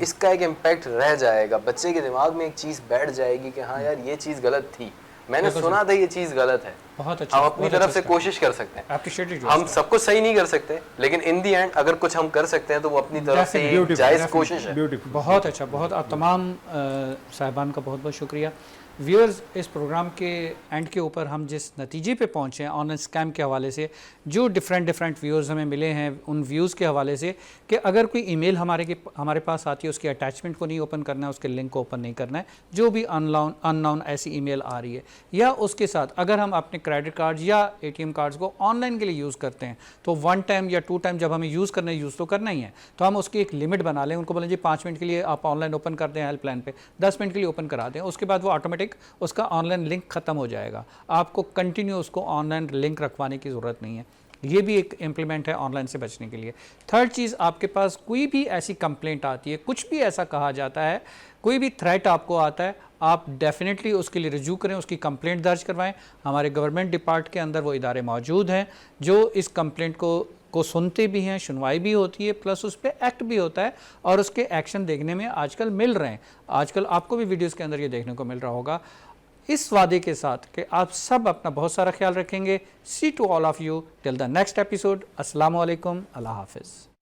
इसका एक इम्पैक्ट रह जाएगा, बच्चे के दिमाग में एक चीज़ बैठ जाएगी कि हाँ यार ये चीज़ गलत थी, मैंने सुना था ये चीज़ गलत है। बहुत अच्छा। हम अपनी तरफ से कोशिश कर सकते हैं। हम सब कुछ सही नहीं कर सकते, लेकिन इन दी एंड अगर कुछ हम कर सकते हैं तो वो अपनी तरफ से एक जायज़ कोशिश है। बहुत अच्छा। बहुत आप तमाम साहिबान का बहुत बहुत शुक्रिया। व्यूअर्स, इस प्रोग्राम के एंड के ऊपर हम जिस नतीजे पे पहुँचे हैं ऑनलाइन स्कैम के हवाले से, जो डिफरेंट व्यूज़ हमें मिले हैं उन व्यूज़ के हवाले से कि अगर कोई ईमेल हमारे पास आती है, उसकी अटैचमेंट को नहीं ओपन करना है, उसके लिंक को ओपन नहीं करना है, जो भी अननोन ऐसी ईमेल आ रही है, या उसके साथ अगर हम अपने क्रेडिट कार्ड या ATM कार्ड्स को ऑनलाइन के लिए यूज़ करते हैं तो 1 टाइम या 2 टाइम जब हमें यूज़ तो करना ही है, तो हम उसकी एक लिमिट बना लें। उनको बोलें जी 5 मिनट के लिए आप ऑनलाइन ओपन कर दें हेल्पलाइन पे, 10 मिनट के लिए ओपन करा दें, उसके बाद वो ऑटोमेटिक उसका ऑनलाइन लिंक ख़त्म हो जाएगा। आपको कंटिन्यू उसको ऑनलाइन लिंक रखवाने की ज़रूरत नहीं है। ये भी एक इम्प्लीमेंट है ऑनलाइन से बचने के लिए। थर्ड चीज़, आपके पास कोई भी ऐसी कंप्लेंट आती है, कुछ भी ऐसा कहा जाता है, कोई भी थ्रेट आपको आता है, आप डेफिनेटली उसके लिए रिज्यू करें, उसकी कंप्लेंट दर्ज करवाएं। हमारे गवर्नमेंट डिपार्ट के अंदर वो इदारे मौजूद हैं जो इस कंप्लेंट को सुनते भी हैं, सुनवाई भी होती है, प्लस उस पर एक्ट भी होता है और उसके एक्शन देखने में आजकल मिल रहे हैं। आजकल आपको भी वीडियोज़ के अंदर ये देखने को मिल रहा होगा। इस वादे के साथ कि आप सब अपना बहुत सारा ख्याल रखेंगे। See to all of you till the next episode. अस्सलाम वालेकुम, अल्लाह हाफिज़।